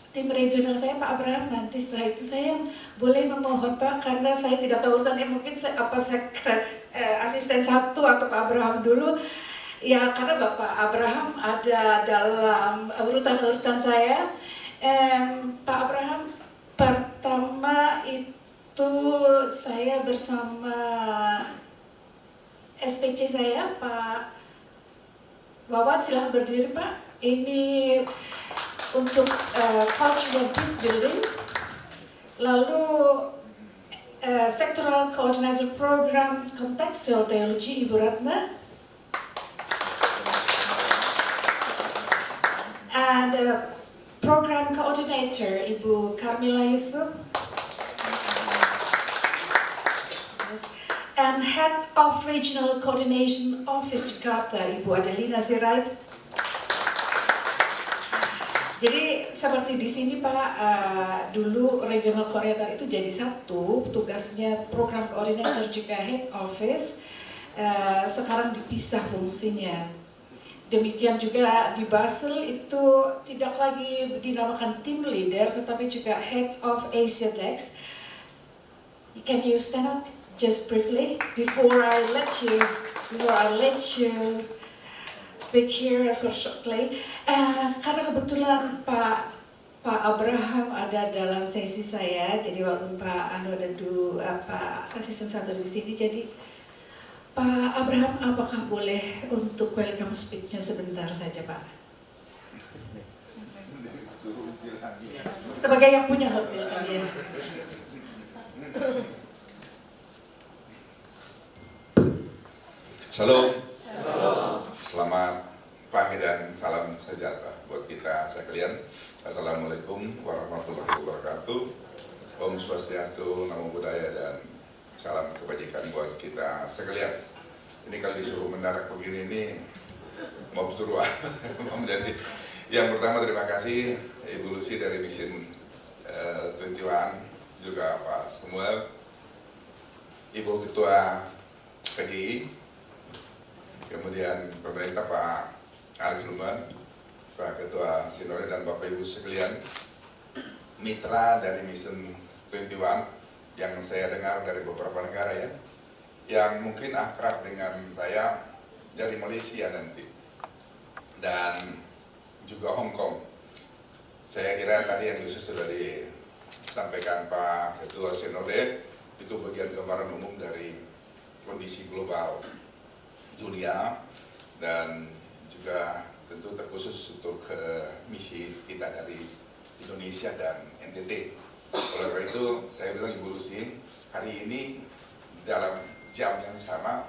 tim regional saya, Pak Abraham. Nanti setelah itu saya boleh memohon, Pak, karena saya tidak tahu urutannya, mungkin asisten 1 atau Pak Abraham dulu. Ya, karena Bapak Abraham ada dalam urutan-urutan saya. Pak Abraham, pertama itu saya bersama SPC saya, Pak Wawan, silahkan berdiri, Pak. Ini untuk cultural peace building, lalu sectoral coordinator program contextual theology Ibu Ratna, and program coordinator Ibu Carmila Yusuf, and head of regional coordination office Jakarta Ibu Adelina Sirait. Jadi seperti di sini Pak, dulu regional coordinator itu jadi satu, tugasnya program coordinator juga head office, sekarang dipisah fungsinya. Demikian juga di Basel itu tidak lagi dinamakan team leader, tetapi juga head of Asia Dex. Can you stand up just briefly before I let you speak here for shortly. Karena kebetulan Pak Abraham ada dalam sesi saya, jadi walaupun Pak Anu ada Pak asisten 1 di sini, jadi Pak Abraham apakah boleh untuk welcome speech-nya sebentar saja, Pak? Sebagai yang punya hotel kali ya. Shalom. Selamat pagi dan salam sejahtera buat kita sekalian. Assalamualaikum warahmatullahi wabarakatuh. Om Swastiastu, Namo Buddhaya, dan salam kebajikan buat kita sekalian. Ini kalau disuruh mendarat begini ini mau suruh menjadi. Yang pertama terima kasih Ibu Lucy dari Mission 21, juga Pak Samuel, Ibu Ketua PGI, kemudian pemerintah Pak Alex Luman, Pak Ketua Sinode, dan Bapak Ibu sekalian, mitra dari Mission 21 yang saya dengar dari beberapa negara ya, yang mungkin akrab dengan saya dari Malaysia nanti, dan juga Hong Kong. Saya kira tadi yang sudah disampaikan Pak Ketua Sinode itu bagian gambaran umum dari kondisi global dunia, dan juga tentu terkhusus untuk misi kita dari Indonesia dan NTT. Oleh karena itu saya bilang Ibu Lucy, hari ini dalam jam yang sama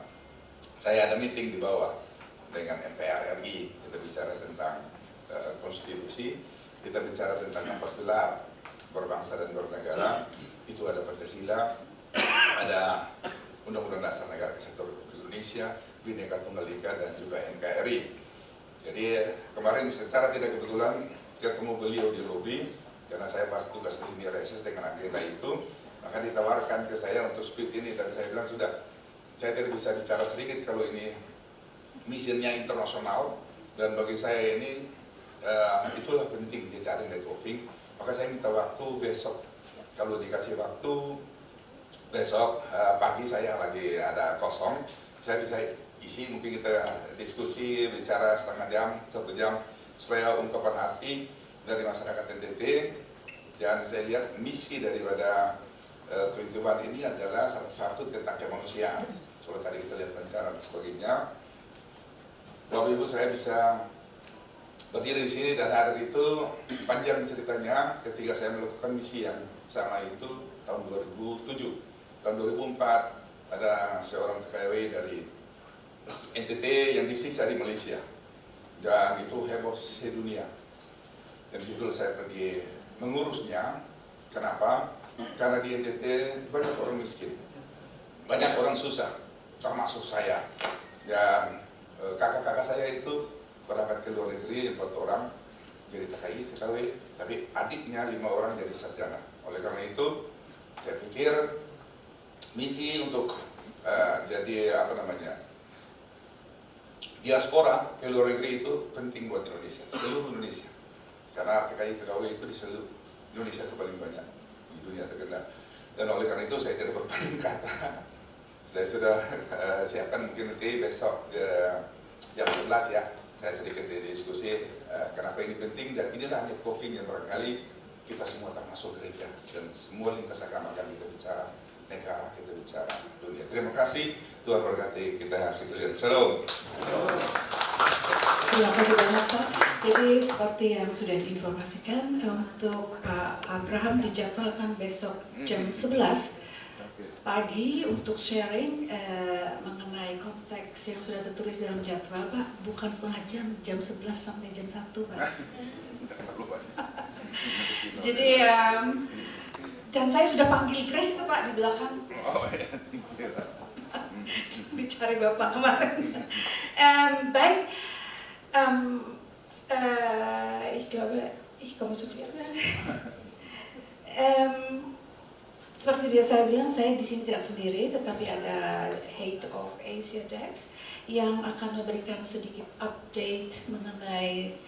saya ada meeting di bawah dengan MPR RI. Kita bicara tentang konstitusi, kita bicara tentang 4 pilar berbangsa dan bernegara. Itu ada Pancasila, ada Undang-Undang Dasar Negara Kesatuan Republik Indonesia, Bhinneka Tunggal Ika, dan juga NKRI. Jadi kemarin secara tidak kebetulan ketemu beliau di lobi, karena saya pas tugas ke sini reses dengan agenda itu, maka ditawarkan ke saya untuk speak ini, tapi saya bilang sudah, saya tidak bisa bicara sedikit kalau ini misinya internasional, dan bagi saya ini itulah penting jejaring networking. Maka saya minta waktu besok, kalau dikasih waktu besok pagi saya lagi ada kosong, saya bisa isi, mungkin kita diskusi, bicara setengah jam, 1 jam, supaya ungkapan hati dari masyarakat NTT. Dan saya lihat misi daripada 21 ini adalah salah satu tentang kemanusiaan. Kalau tadi kita lihat rencana dan sebagainya, Bapak Ibu, saya bisa berdiri di sini dan hari itu panjang ceritanya ketika saya melakukan misi yang sama itu tahun 2007. Tahun 2004 ada seorang TKW dari NTT yang disiksa di Malaysia, dan itu heboh sedunia. Dan disitu saya pergi mengurusnya. Kenapa? Karena di NTT banyak orang miskin, banyak orang susah, termasuk saya. Dan kakak-kakak saya itu berangkat ke luar negeri 4 orang jadi TKW, tapi adiknya 5 orang jadi sarjana. Oleh karena itu saya pikir misi untuk jadi diaspora ke luar negeri itu penting buat Indonesia, seluruh Indonesia. Karena TKW itu di seluruh Indonesia itu paling banyak di dunia terkenal. Dan oleh karena itu saya tidak berpaling kata. Saya sudah siapkan mungkin nanti besok jam 11 ya. Saya sedikit diskusi kenapa ini penting, dan inilah networking yang barangkali kita semua termasuk gereja dan semua lintas agama kan kita bicara negara, kita bicara dunia. Terima kasih, Tuhan berkati kita sekalian. Shalom. Terima kasih banyak Pak. Jadi seperti yang sudah diinformasikan, untuk Pak Abraham dijadwalkan besok jam 11 pagi untuk sharing mengenai konteks yang sudah tertulis dalam jadwal Pak. Bukan setengah jam, jam 11 sampai jam 1 Pak. Jadi dan saya sudah panggil Grace itu Pak di belakang. Dicari Bapak kemarin. Baik, ich glaube, ich komme zu dir. Seperti biasa saya bilang, saya di sini tidak sendiri, tetapi ada Head of Asia Dex yang akan memberikan sedikit update mengenai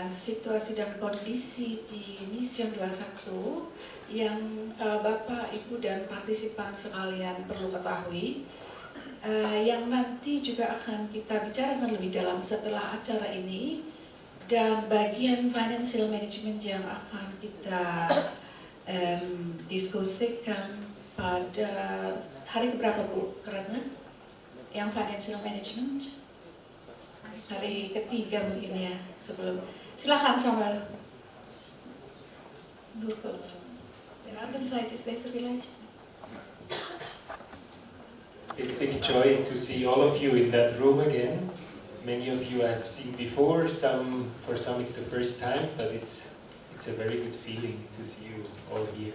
situasi dan kondisi di Mission 21 yang Bapak, Ibu, dan partisipan sekalian perlu ketahui, yang nanti juga akan kita bicarakan lebih dalam setelah acara ini, dan bagian financial management yang akan kita diskusikan pada hari keberapa Bu Ratna? Yang financial management hari ketiga mungkin ya, sebelum. Silakan Samuel. Nurkos. Der andere Seite ist Westervillage. Big joy to see all of you in that room again. Many of you I've seen before. For some it's the first time, but it's a very good feeling to see you all here.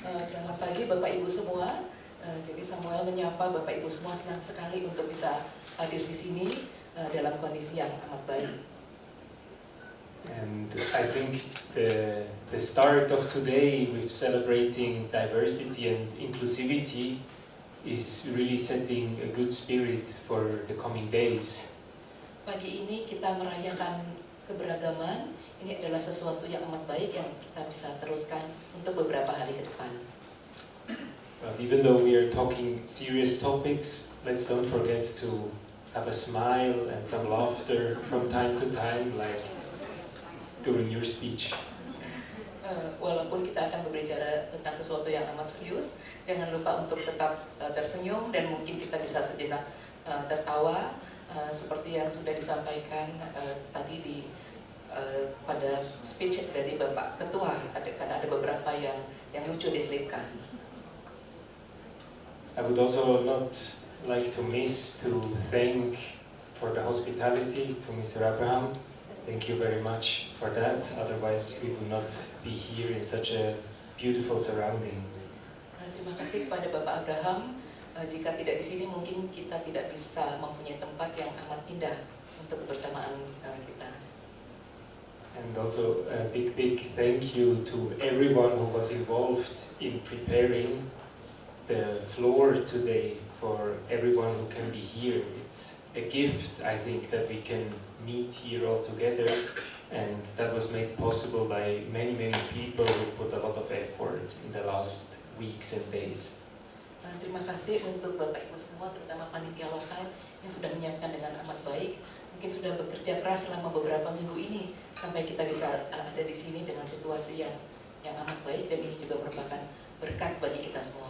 Selamat pagi Bapak Ibu semua. Jadi Samuel menyapa Bapak Ibu semua, senang sekali untuk bisa hadir di sini dalam kondisi yang amat baik. And I think the start of today with celebrating diversity and inclusivity is really setting a good spirit for the coming days. Pagi ini kita merayakan keberagaman. Ini adalah sesuatu yang amat baik yang kita bisa teruskan untuk beberapa hari ke depan. Well, even though we are talking serious topics, let's don't forget to have a smile and some laughter from time to time, like during your speech. Walaupun kita akan berbicara tentang sesuatu yang amat serius, jangan lupa untuk tetap tersenyum, dan mungkin kita bisa sejenak tertawa seperti yang sudah disampaikan tadi pada speech dari Bapak Ketua, karena ada beberapa yang lucu diselipkan. I would also not like to miss to thank for the hospitality to Mr. Abraham. Thank you very much for that. Otherwise, we would not be here in such a beautiful surrounding. Terima kasih kepada Bapak Abraham. Jika tidak di sini, mungkin kita tidak bisa mempunyai tempat yang amat indah untuk kebersamaan kita. And also a big thank you to everyone who was involved in preparing the floor today for everyone who can be here. It's a gift, I think, that we can meet here all together, and that was made possible by many people who put a lot of effort in the last weeks and days. Terima kasih untuk Bapak Ibu semua, terutama panitia lokal yang sudah menyiapkan dengan amat baik. Mungkin sudah bekerja keras selama beberapa minggu ini sampai kita bisa ada di sini dengan situasi yang amat baik, dan ini juga merupakan berkat bagi kita semua.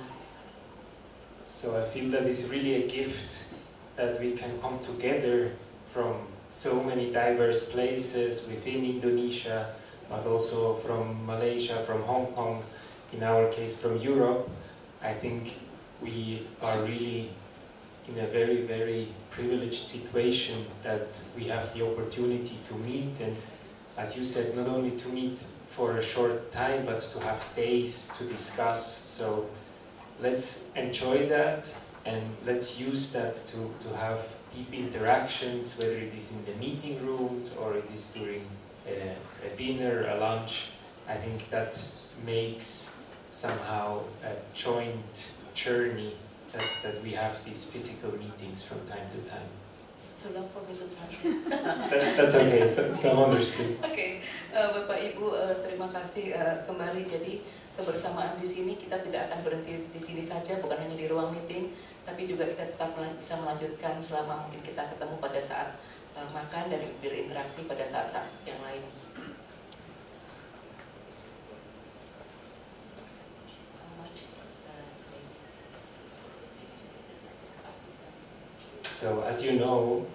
So I feel that it's really a gift that we can come together from so many diverse places within Indonesia, but also from Malaysia, from Hong Kong, in our case from Europe. I think we are really in a very privileged situation that we have the opportunity to meet, and as you said, not only to meet for a short time, but to have days to discuss. So let's enjoy that, and let's use that to have deep interactions, whether it is in the meeting rooms or it is during a dinner, a lunch. I think that makes somehow a joint journey that we have these physical meetings from time to time. It's too long for me to translate. That's okay, some understood. Oke, Bapak Ibu, terima kasih kembali. Jadi kebersamaan di sini kita tidak akan berhenti di sini saja, bukan hanya di ruang meeting, tapi juga kita tetap bisa melanjutkan selama mungkin kita ketemu pada saat makan dan berinteraksi pada saat-saat yang lain. So as you know,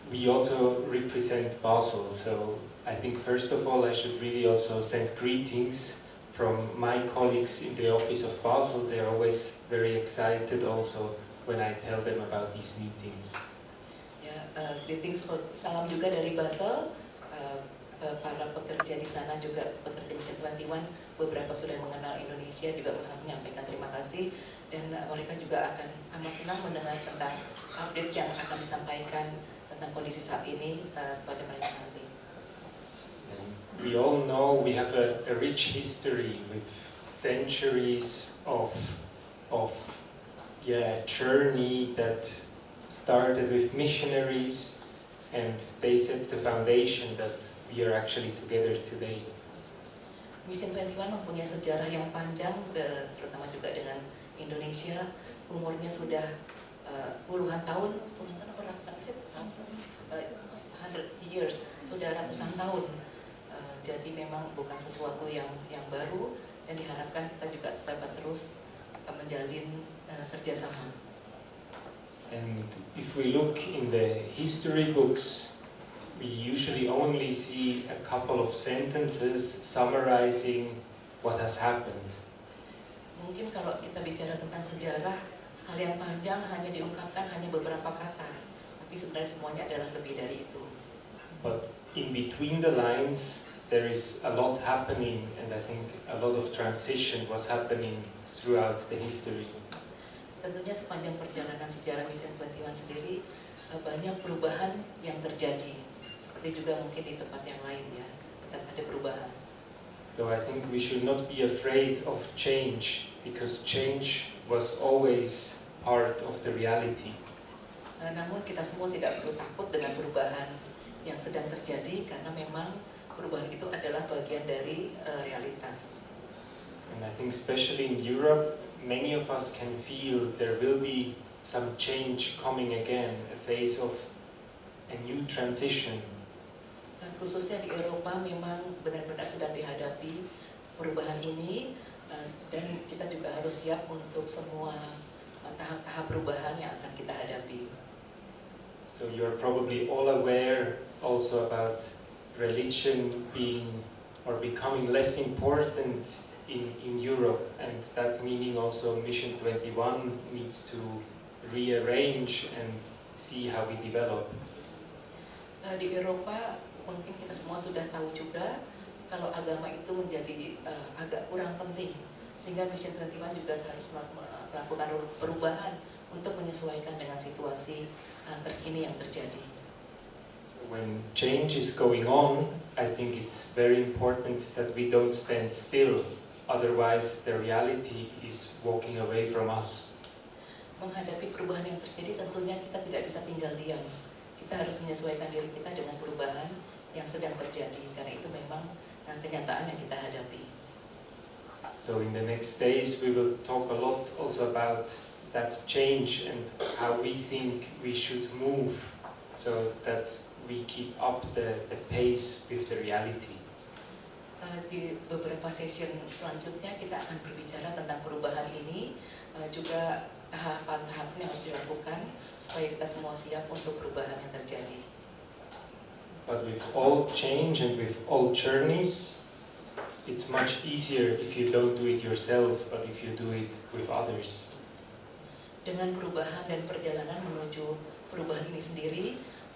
we also represent Basel. So I think first of all I should really also send greetings from my colleagues in the office of Basel. They're always very excited also when I tell them about these meetings. Ya, greetings, salam juga dari Basel. Para pekerja di sana juga pekerja Mission 21, beberapa sudah mengenal Indonesia, juga menyampaikan terima kasih, dan mereka juga akan amat senang mendengar tentang update yang akan disampaikan tentang kondisi saat ini kepada mereka nanti. We all know we have a rich history with centuries of journey that started with missionaries, and they set the foundation that we are actually together today. Mission 21 mempunyai sejarah yang panjang, terutama juga dengan Indonesia. Umurnya sudah puluhan tahun, atau ratusan tahun, 100 years, sudah ratusan tahun. Jadi memang bukan sesuatu yang baru, dan diharapkan kita juga dapat terus menjalin kerjasama. And if we look in the history books, we usually only see a couple of sentences summarizing what has happened. Mungkin kalau kita bicara tentang sejarah, hal yang panjang hanya diungkapkan hanya beberapa kata, tapi sebenarnya semuanya adalah lebih dari itu. But in between the lines, there is a lot happening, and I think a lot of transition was happening throughout the history. Tentunya sepanjang perjalanan sejarah Mission 21 sendiri, banyak perubahan yang terjadi. Seperti juga mungkin di tempat yang lain ya, tetap ada perubahan. So I think we should not be afraid of change, because change was always part of the reality. Namun kita semua tidak perlu takut dengan perubahan yang sedang terjadi, karena memang perubahan itu adalah bagian dari realitas. And I think especially in Europe, many of us can feel there will be some change coming again, a phase of a new transition. Khususnya di Eropa memang benar-benar sedang dihadapi perubahan ini, dan kita juga harus siap untuk semua tahap-tahap perubahan yang akan kita hadapi. So you're probably all aware also about religion being or becoming less important in Europe, and that meaning also Mission 21 needs to rearrange and see how we develop. Di Eropa mungkin kita semua sudah tahu juga kalau agama itu menjadi agak kurang penting, sehingga Mission 21 juga harus melakukan perubahan untuk menyesuaikan dengan situasi terkini yang terjadi. So when change is going on, I think it's very important that we don't stand still. Otherwise, the reality is walking away from us. menghadapi perubahan yang terjadi, tentunya kita tidak bisa tinggal diam. Kita harus menyesuaikan diri kita dengan perubahan yang sedang terjadi, karena itu memang kenyataan yang kita hadapi. So in the next days we will talk a lot also about that change and how we think we should move so that we keep up the pace with the reality. Di beberapa session selanjutnya kita akan berbicara tentang perubahan ini, juga tahapan-tahapan yang harus dilakukan supaya kita semua siap untuk perubahan yang terjadi. But with all change and with all journeys, it's much easier if you don't do it yourself, but if you do it with others. Dengan perubahan dan perjalanan menuju perubahan ini sendiri,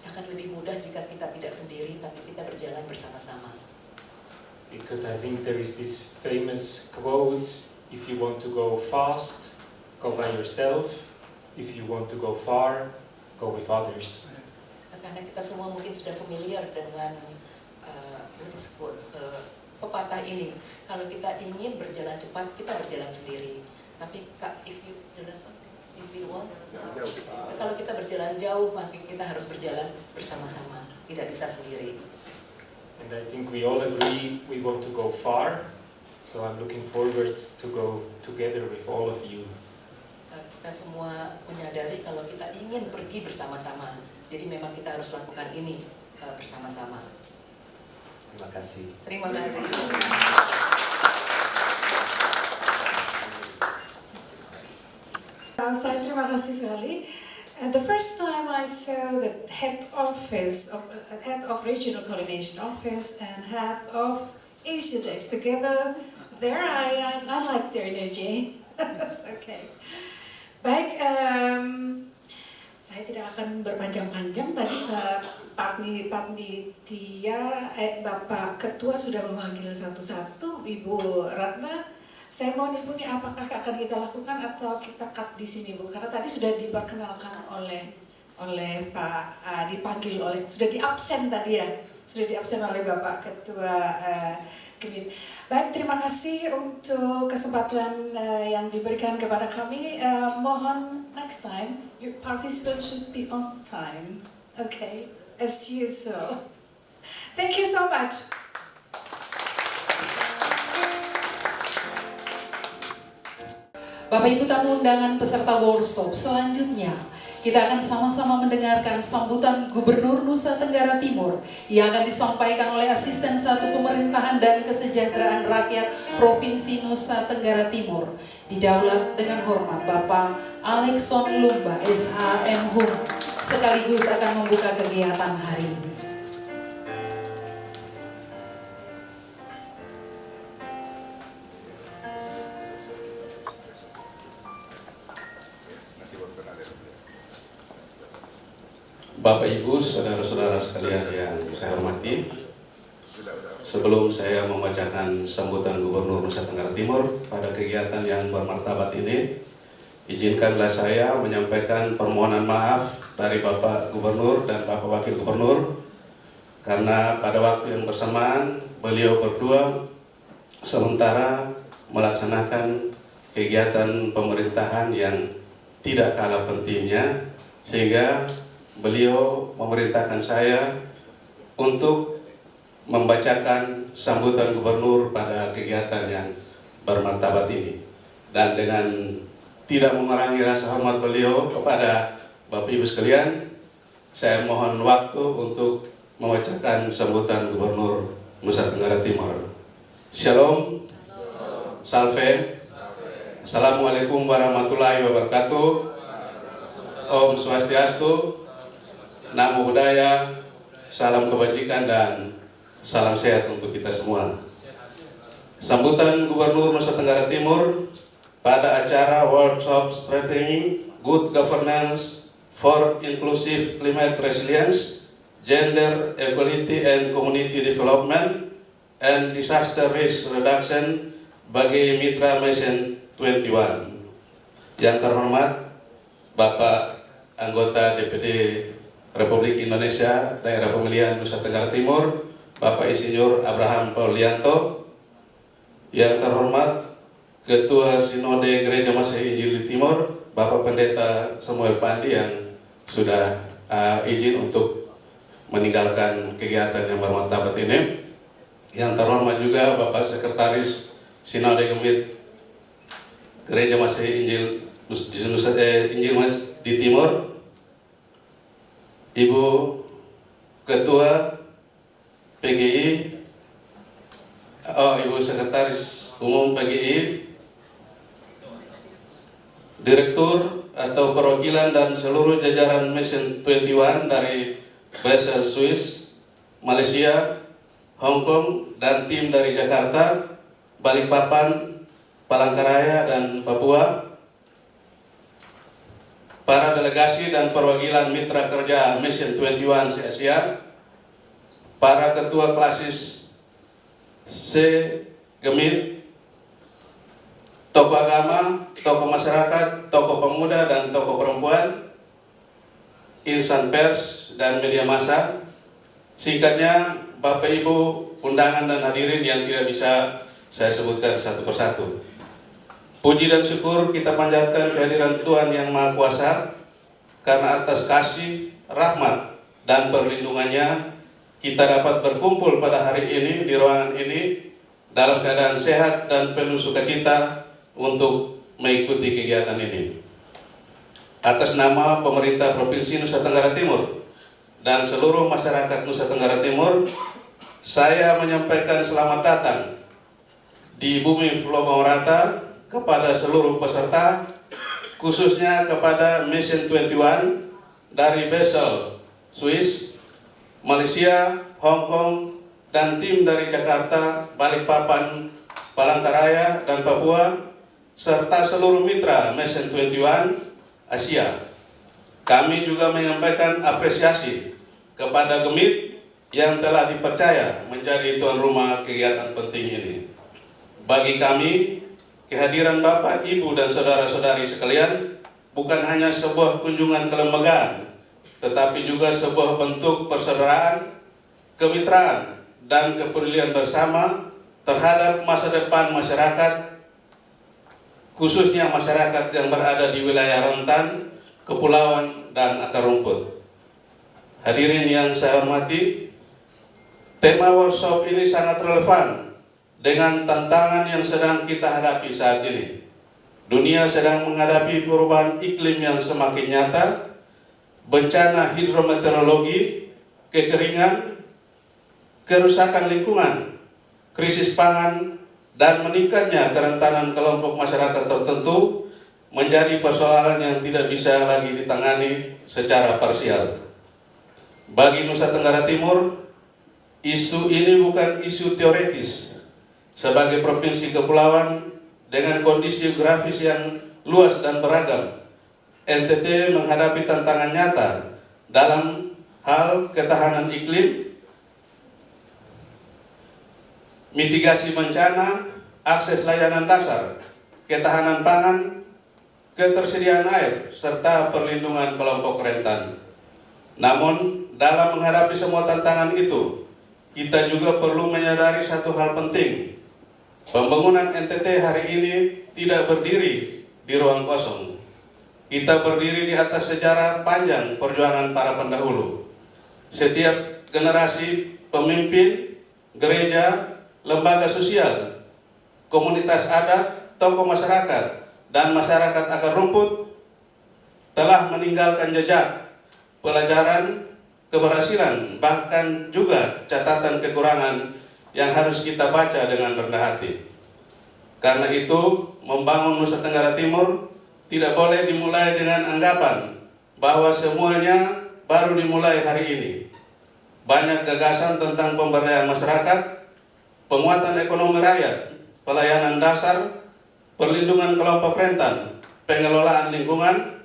akan lebih mudah jika kita tidak sendiri, tapi kita berjalan bersama-sama. Because I think there is this famous quote, if you want to go fast, go by yourself. If you want to go far, go with others. Karena kita semua mungkin sudah familiar dengan pepatah ini. Kalau kita ingin berjalan cepat, kita berjalan sendiri. Tapi kalau kita berjalan jauh, maka kita harus berjalan bersama-sama, tidak bisa sendiri. And I think we all agree we want to go far, so I'm looking forward to go together with all of you. Kita semua menyadari kalau kita ingin pergi bersama-sama, jadi memang kita harus lakukan ini bersama-sama. Terima kasih. Terima kasih. Saya terima kasih sekali. The first time I saw the head of regional coordination office and head of Asia Dex together, there I like their energy. That's okay. Baik, saya tidak akan berpanjang-panjang. Tadi Bapak Ketua sudah memanggil satu-satu. Ibu Ratna, saya mohon Ibu nih, apakah akan kita lakukan atau kita cut di sini, Bu? Karena tadi sudah diperkenalkan oleh Pak, sudah diabsen tadi ya, sudah diabsen oleh Bapak Ketua Kemit. Baik, terima kasih untuk kesempatan yang diberikan kepada kami. Mohon next time your participants should be on time, okay, as usual. Thank you so much. Bapak Ibu tamu undangan peserta workshop, selanjutnya kita akan sama-sama mendengarkan sambutan Gubernur Nusa Tenggara Timur yang akan disampaikan oleh Asisten 1 Pemerintahan dan Kesejahteraan Rakyat Provinsi Nusa Tenggara Timur. Didaulat dengan hormat Bapak Alexson Lumba SHM sekaligus akan membuka kegiatan hari ini. Bapak Ibu, saudara-saudara sekalian yang saya hormati, sebelum saya membacakan sambutan Gubernur Nusa Tenggara Timur pada kegiatan yang bermartabat ini, izinkanlah saya menyampaikan permohonan maaf dari Bapak Gubernur dan Bapak Wakil Gubernur karena pada waktu yang bersamaan beliau berdua sementara melaksanakan kegiatan pemerintahan yang tidak kalah pentingnya, sehingga beliau memerintahkan saya untuk membacakan sambutan gubernur pada kegiatan yang bermartabat ini. Dan dengan tidak mengurangi rasa hormat beliau kepada Bapak Ibu sekalian, saya mohon waktu untuk membacakan sambutan Gubernur Nusa Tenggara Timur. Shalom, salve, Assalamualaikum warahmatullahi wabarakatuh. Om Swastiastu, Namo Buddhaya, salam kebajikan dan salam sehat untuk kita semua. Sambutan Gubernur Nusa Tenggara Timur pada acara Workshop Strengthening Good Governance for Inclusive Climate Resilience, Gender Equality and Community Development, and Disaster Risk Reduction bagi Mitra Mission 21. Yang terhormat Bapak Anggota DPD Republik Indonesia Daerah Pemilihan Nusa Tenggara Timur, Bapak Insinyur Abraham Paulianto. Yang terhormat Ketua Sinode Gereja Masehi Injil di Timur, Bapak Pendeta Samuel Pandi yang sudah izin untuk meninggalkan kegiatan yang bermartabat ini. Yang terhormat juga Bapak Sekretaris Sinode Gemit Gereja Masih Injil Mas di Timur, Ibu Ketua PGI, Ibu Sekretaris Umum PGI, Direktur atau perwakilan dan seluruh jajaran Mission 21 dari Basel, Swiss, Malaysia, Hong Kong, dan tim dari Jakarta, Balikpapan, Palangkaraya, dan Papua, para delegasi dan perwakilan mitra kerja Mission 21 se-Asia, para ketua klasis C Gemit, tokoh agama, tokoh masyarakat, tokoh pemuda dan tokoh perempuan, insan pers dan media massa, singkatnya Bapak Ibu undangan dan hadirin yang tidak bisa saya sebutkan satu persatu. Puji dan syukur kita panjatkan kehadiran Tuhan Yang Maha Kuasa, karena atas kasih, rahmat, dan perlindungannya kita dapat berkumpul pada hari ini di ruangan ini dalam keadaan sehat dan penuh sukacita untuk mengikuti kegiatan ini. Atas nama pemerintah Provinsi Nusa Tenggara Timur dan seluruh masyarakat Nusa Tenggara Timur, saya menyampaikan selamat datang di bumi Pulau Bawang kepada seluruh peserta, khususnya kepada Mission 21 dari Basel, Swiss, Malaysia, Hong Kong, dan tim dari Jakarta, Balikpapan, Palangkaraya, dan Papua, serta seluruh mitra Mission 21 Asia. Kami juga menyampaikan apresiasi kepada Gemit yang telah dipercaya menjadi tuan rumah kegiatan penting ini. Bagi kami, kehadiran Bapak, Ibu, dan saudara-saudari sekalian bukan hanya sebuah kunjungan kelembagaan, tetapi juga sebuah bentuk persaudaraan, kemitraan, dan kepedulian bersama terhadap masa depan masyarakat, khususnya masyarakat yang berada di wilayah rentan, kepulauan, dan akar rumput. Hadirin yang saya hormati, tema workshop ini sangat relevan dengan tantangan yang sedang kita hadapi saat ini. Dunia sedang menghadapi perubahan iklim yang semakin nyata, bencana hidrometeorologi, kekeringan, kerusakan lingkungan, krisis pangan, dan meningkatnya kerentanan kelompok masyarakat tertentu menjadi persoalan yang tidak bisa lagi ditangani secara parsial. Bagi Nusa Tenggara Timur, isu ini bukan isu teoritis. Sebagai provinsi kepulauan dengan kondisi geografis yang luas dan beragam, NTT menghadapi tantangan nyata dalam hal ketahanan iklim, mitigasi bencana, akses layanan dasar, ketahanan pangan, ketersediaan air, serta perlindungan kelompok rentan. Namun, dalam menghadapi semua tantangan itu, kita juga perlu menyadari satu hal penting. Pembangunan NTT hari ini tidak berdiri di ruang kosong. Kita berdiri di atas sejarah panjang perjuangan para pendahulu. Setiap generasi pemimpin, gereja, lembaga sosial, komunitas adat, tokoh masyarakat, dan masyarakat akar rumput telah meninggalkan jejak, pelajaran, keberhasilan, bahkan juga catatan kekurangan yang harus kita baca dengan rendah hati. Karena itu, membangun Nusa Tenggara Timur tidak boleh dimulai dengan anggapan bahwa semuanya baru dimulai hari ini. Banyak gagasan tentang pemberdayaan masyarakat, penguatan ekonomi rakyat, pelayanan dasar, perlindungan kelompok rentan, pengelolaan lingkungan,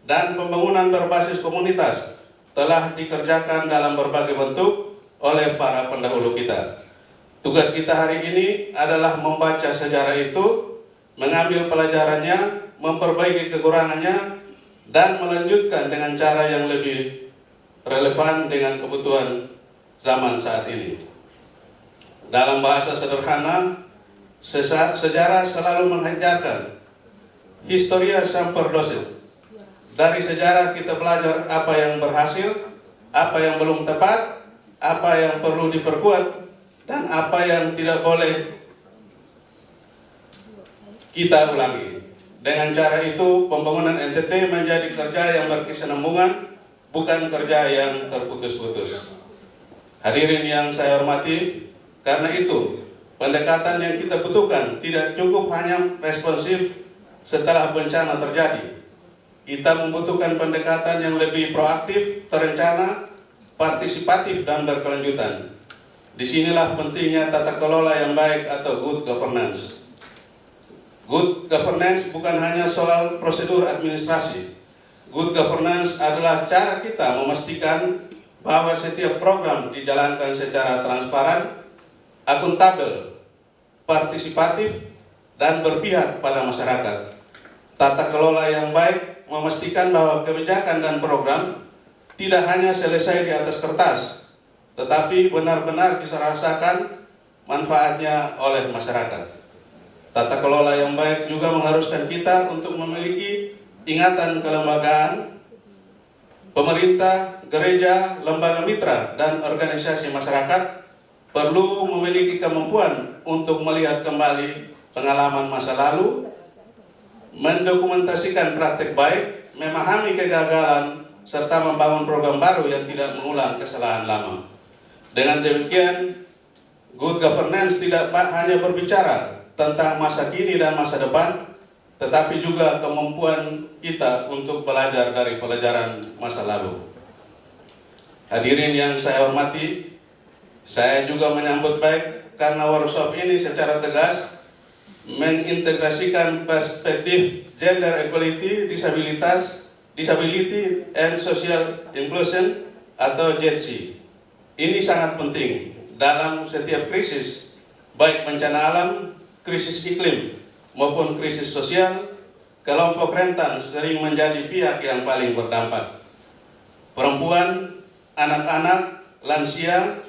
dan pembangunan berbasis komunitas telah dikerjakan dalam berbagai bentuk oleh para pendahulu kita. Tugas kita hari ini adalah membaca sejarah itu, mengambil pelajarannya, memperbaiki kekurangannya, dan melanjutkan dengan cara yang lebih relevan dengan kebutuhan zaman saat ini. Dalam bahasa sederhana, sejarah selalu mengajarkan historia semper docet, Dari sejarah kita belajar apa yang berhasil, apa yang belum tepat, apa yang perlu diperkuat, dan apa yang tidak boleh kita ulangi. Dengan cara itu, pembangunan NTT menjadi kerja yang berkesinambungan, bukan kerja yang terputus-putus. Hadirin yang saya hormati, karena itu pendekatan yang kita butuhkan tidak cukup hanya responsif setelah bencana terjadi. Kita membutuhkan pendekatan yang lebih proaktif, terencana, partisipatif, dan berkelanjutan. Disinilah pentingnya tata kelola yang baik atau good governance. Good governance bukan hanya soal prosedur administrasi. Good governance adalah cara kita memastikan bahwa setiap program dijalankan secara transparan, akuntabel, partisipatif, dan berpihak pada masyarakat. Tata kelola yang baik memastikan bahwa kebijakan dan program tidak hanya selesai di atas kertas, tetapi benar-benar dirasakan manfaatnya oleh masyarakat. Tata kelola yang baik juga mengharuskan kita untuk memiliki ingatan kelembagaan, pemerintah, gereja, lembaga mitra, dan organisasi masyarakat perlu memiliki kemampuan untuk melihat kembali pengalaman masa lalu, mendokumentasikan praktek baik, memahami kegagalan, serta membangun program baru yang tidak mengulang kesalahan lama. Dengan demikian, good governance tidak hanya berbicara tentang masa kini dan masa depan, tetapi juga kemampuan kita untuk belajar dari pelajaran masa lalu. Hadirin yang saya hormati, saya juga menyambut baik karena workshop ini secara tegas mengintegrasikan perspektif gender equality, disability and social inclusion atau JEDSI. Ini sangat penting dalam setiap krisis, baik bencana alam, krisis iklim, maupun krisis sosial. Kelompok rentan sering menjadi pihak yang paling berdampak. Perempuan, anak-anak, lansia,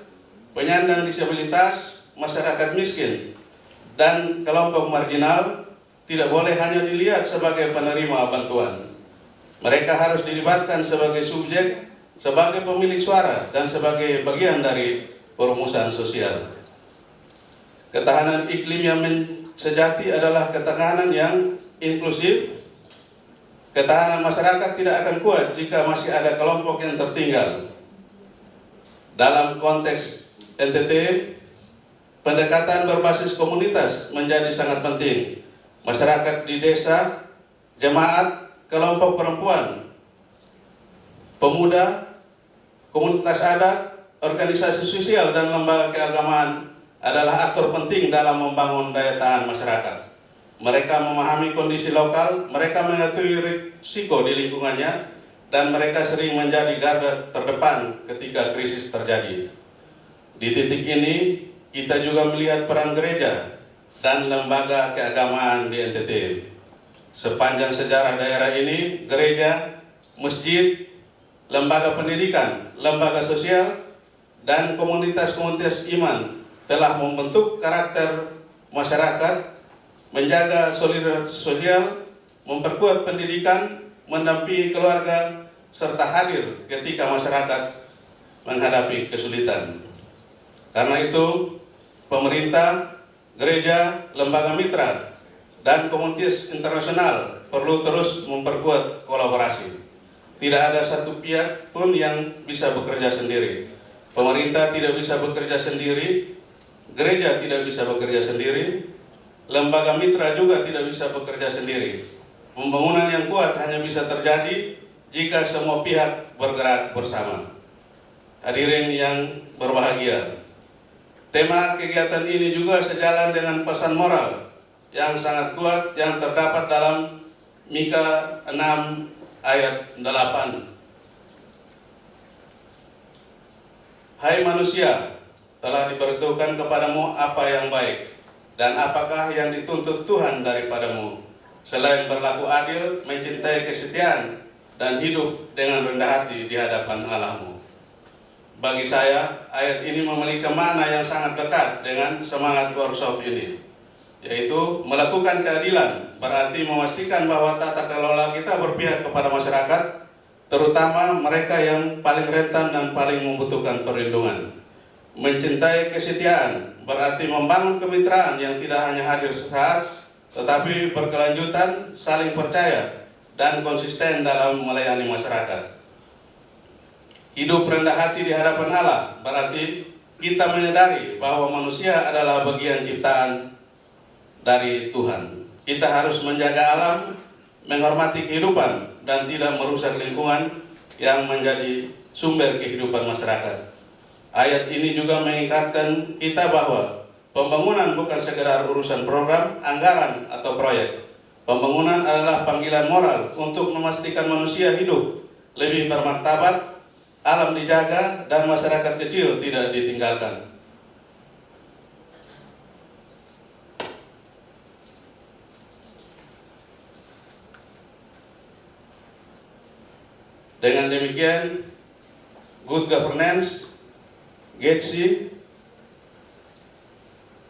penyandang disabilitas, masyarakat miskin, dan kelompok marginal tidak boleh hanya dilihat sebagai penerima bantuan. Mereka harus dilibatkan sebagai subjek, sebagai pemilik suara, dan sebagai bagian dari perumusan sosial. Ketahanan iklim yang sejati adalah ketahanan yang inklusif. Ketahanan masyarakat tidak akan kuat jika masih ada kelompok yang tertinggal. Dalam konteks NTT, pendekatan berbasis komunitas menjadi sangat penting. Masyarakat di desa, jemaat, kelompok perempuan, pemuda, komunitas adat, organisasi sosial, dan lembaga keagamaan adalah aktor penting dalam membangun daya tahan masyarakat. Mereka memahami kondisi lokal, mereka mengetahui risiko di lingkungannya, dan mereka sering menjadi garda terdepan ketika krisis terjadi. Di titik ini, kita juga melihat peran gereja dan lembaga keagamaan di NTT. Sepanjang sejarah daerah ini, gereja, masjid, lembaga pendidikan, lembaga sosial, dan komunitas-komunitas iman telah membentuk karakter masyarakat, menjaga solidaritas sosial, memperkuat pendidikan, mendampingi keluarga, serta hadir ketika masyarakat menghadapi kesulitan. Karena itu, pemerintah, gereja, lembaga mitra, dan komunitas internasional perlu terus memperkuat kolaborasi. Tidak ada satu pihak pun yang bisa bekerja sendiri. Pemerintah tidak bisa bekerja sendiri, gereja tidak bisa bekerja sendiri, lembaga mitra juga tidak bisa bekerja sendiri. Pembangunan yang kuat hanya bisa terjadi jika semua pihak bergerak bersama. Hadirin yang berbahagia, tema kegiatan ini juga sejalan dengan pesan moral yang sangat kuat yang terdapat dalam Mika 6 ayat 8. Hai manusia, telah diberitahukan kepadamu apa yang baik, dan apakah yang dituntut Tuhan daripadamu, selain berlaku adil, mencintai kesetiaan, dan hidup dengan rendah hati di hadapan Allahmu. Bagi saya, ayat ini memiliki makna yang sangat dekat dengan semangat workshop ini, yaitu melakukan keadilan berarti memastikan bahwa tata kelola kita berpihak kepada masyarakat, terutama mereka yang paling rentan dan paling membutuhkan perlindungan. Mencintai kesetiaan berarti membangun kemitraan yang tidak hanya hadir sesaat, tetapi berkelanjutan, saling percaya, dan konsisten dalam melayani masyarakat. Hidup rendah hati di hadapan Allah berarti kita menyadari bahwa manusia adalah bagian ciptaan dari Tuhan. Kita harus menjaga alam, menghormati kehidupan, dan tidak merusak lingkungan yang menjadi sumber kehidupan masyarakat. Ayat ini juga mengingatkan kita bahwa pembangunan bukan sekedar urusan program, anggaran, atau proyek. Pembangunan adalah panggilan moral untuk memastikan manusia hidup lebih bermartabat, alam dijaga, dan masyarakat kecil tidak ditinggalkan. Dengan demikian, good governance, GETSI,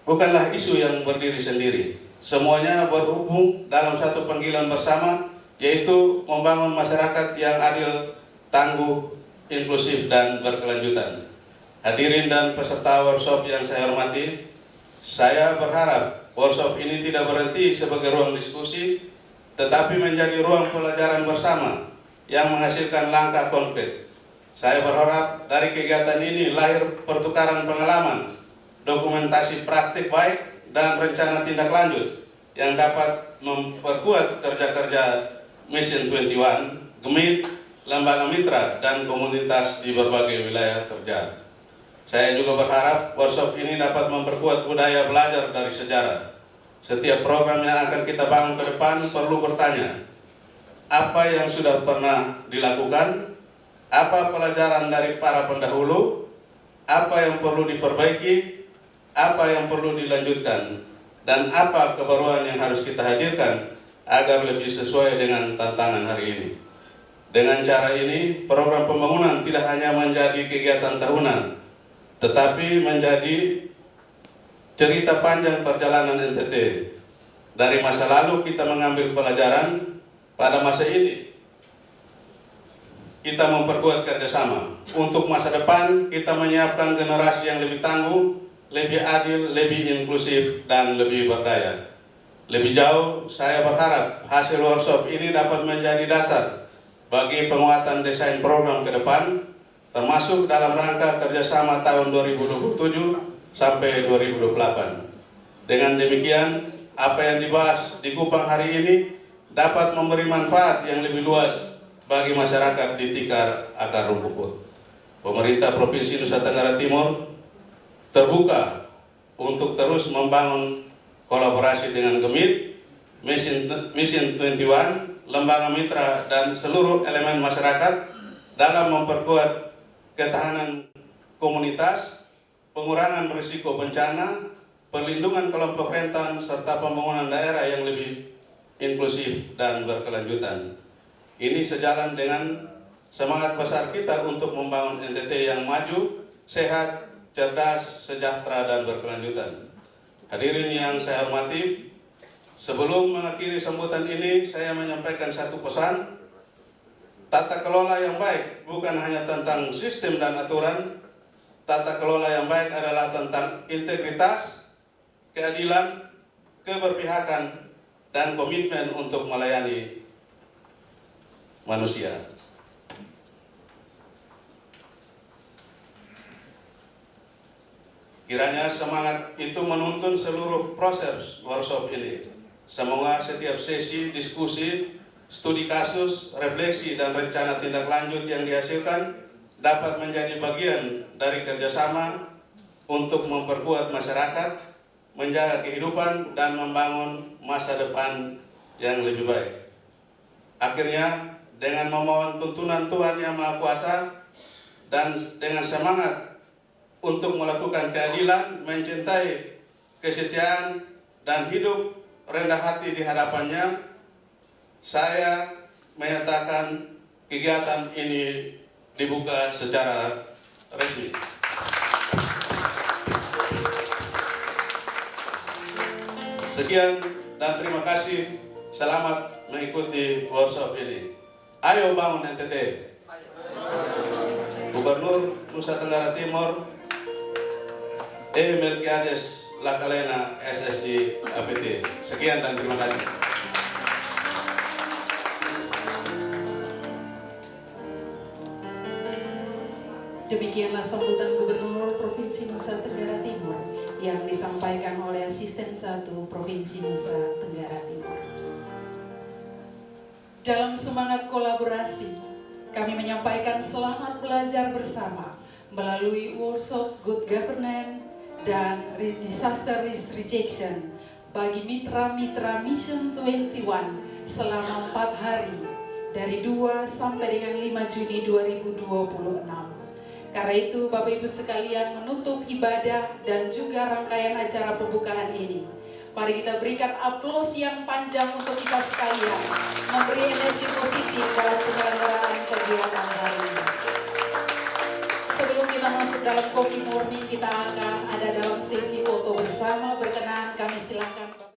bukanlah isu yang berdiri sendiri. Semuanya berhubung dalam satu panggilan bersama, yaitu membangun masyarakat yang adil, tangguh, inklusif, dan berkelanjutan. Hadirin dan peserta workshop yang saya hormati, saya berharap workshop ini tidak berhenti sebagai ruang diskusi, tetapi menjadi ruang pelajaran bersama yang menghasilkan langkah konkret. Saya berharap dari kegiatan ini lahir pertukaran pengalaman, dokumentasi praktik baik, dan rencana tindak lanjut yang dapat memperkuat kerja-kerja Mission 21, GEMIT, lembaga mitra, dan komunitas di berbagai wilayah kerja. Saya juga berharap workshop ini dapat memperkuat budaya belajar dari sejarah. Setiap program yang akan kita bangun ke depan perlu bertanya, apa yang sudah pernah dilakukan, apa pelajaran dari para pendahulu, apa yang perlu diperbaiki, apa yang perlu dilanjutkan, dan apa kebaruan yang harus kita hadirkan agar lebih sesuai dengan tantangan hari ini. Dengan cara ini, program pembangunan tidak hanya menjadi kegiatan tahunan, tetapi menjadi cerita panjang perjalanan NTT. Dari masa lalu kita mengambil pelajaran, pada masa ini kita memperkuat kerjasama. Untuk masa depan, kita menyiapkan generasi yang lebih tangguh, lebih adil, lebih inklusif, dan lebih berdaya. Lebih jauh, saya berharap hasil workshop ini dapat menjadi dasar bagi penguatan desain program ke depan, termasuk dalam rangka kerjasama tahun 2027 sampai 2028. Dengan demikian, apa yang dibahas di Kupang hari ini dapat memberi manfaat yang lebih luas bagi masyarakat di Tikar Akar Rumput. Pemerintah Provinsi Nusa Tenggara Timur terbuka untuk terus membangun kolaborasi dengan GEMIT, Mission 21, lembaga mitra, dan seluruh elemen masyarakat dalam memperkuat ketahanan komunitas, pengurangan risiko bencana, perlindungan kelompok rentan, serta pembangunan daerah yang lebih inklusif dan berkelanjutan. Ini sejalan dengan semangat besar kita untuk membangun NTT yang maju, sehat, cerdas, sejahtera, dan berkelanjutan. Hadirin yang saya hormati, sebelum mengakhiri sambutan ini, saya menyampaikan satu pesan. Tata kelola yang baik bukan hanya tentang sistem dan aturan. Tata kelola yang baik adalah tentang integritas, keadilan, keberpihakan, dan komitmen untuk melayani manusia. Kiranya semangat itu menuntun seluruh proses workshop ini. Semoga setiap sesi, diskusi, studi kasus, refleksi, dan rencana tindak lanjut yang dihasilkan dapat menjadi bagian dari kerjasama untuk memperkuat masyarakat, menjaga kehidupan, dan membangun masa depan yang lebih baik. Akhirnya, dengan memohon tuntunan Tuhan Yang Maha Kuasa dan dengan semangat untuk melakukan keadilan, mencintai kesetiaan, dan hidup rendah hati di hadapannya, saya menyatakan kegiatan ini dibuka secara resmi. Sekian dan terima kasih. Selamat mengikuti workshop ini. Ayo bangun NTT. Gubernur Nusa Tenggara Timur, Melkiades Lakalena SSG APT. Sekian dan terima kasih. Demikianlah sambutan Gubernur Provinsi Nusa Tenggara Timur yang disampaikan oleh Asisten 1 Provinsi Nusa Tenggara Timur. Dalam semangat kolaborasi, kami menyampaikan selamat belajar bersama melalui workshop Good Governance dan Disaster Risk Reduction bagi mitra-mitra Mission 21 selama 4 hari dari 2 sampai dengan 5 Juni 2026. Karena itu Bapak Ibu sekalian, menutup ibadah dan juga rangkaian acara pembukaan ini, mari kita berikan aplaus yang panjang untuk kita sekalian, memberi energi positif dalam penyelenggaraan kegiatan hari ini. Sebelum kita masuk dalam coffee morning, kita akan ada dalam sesi foto bersama. Berkenan kami silakan.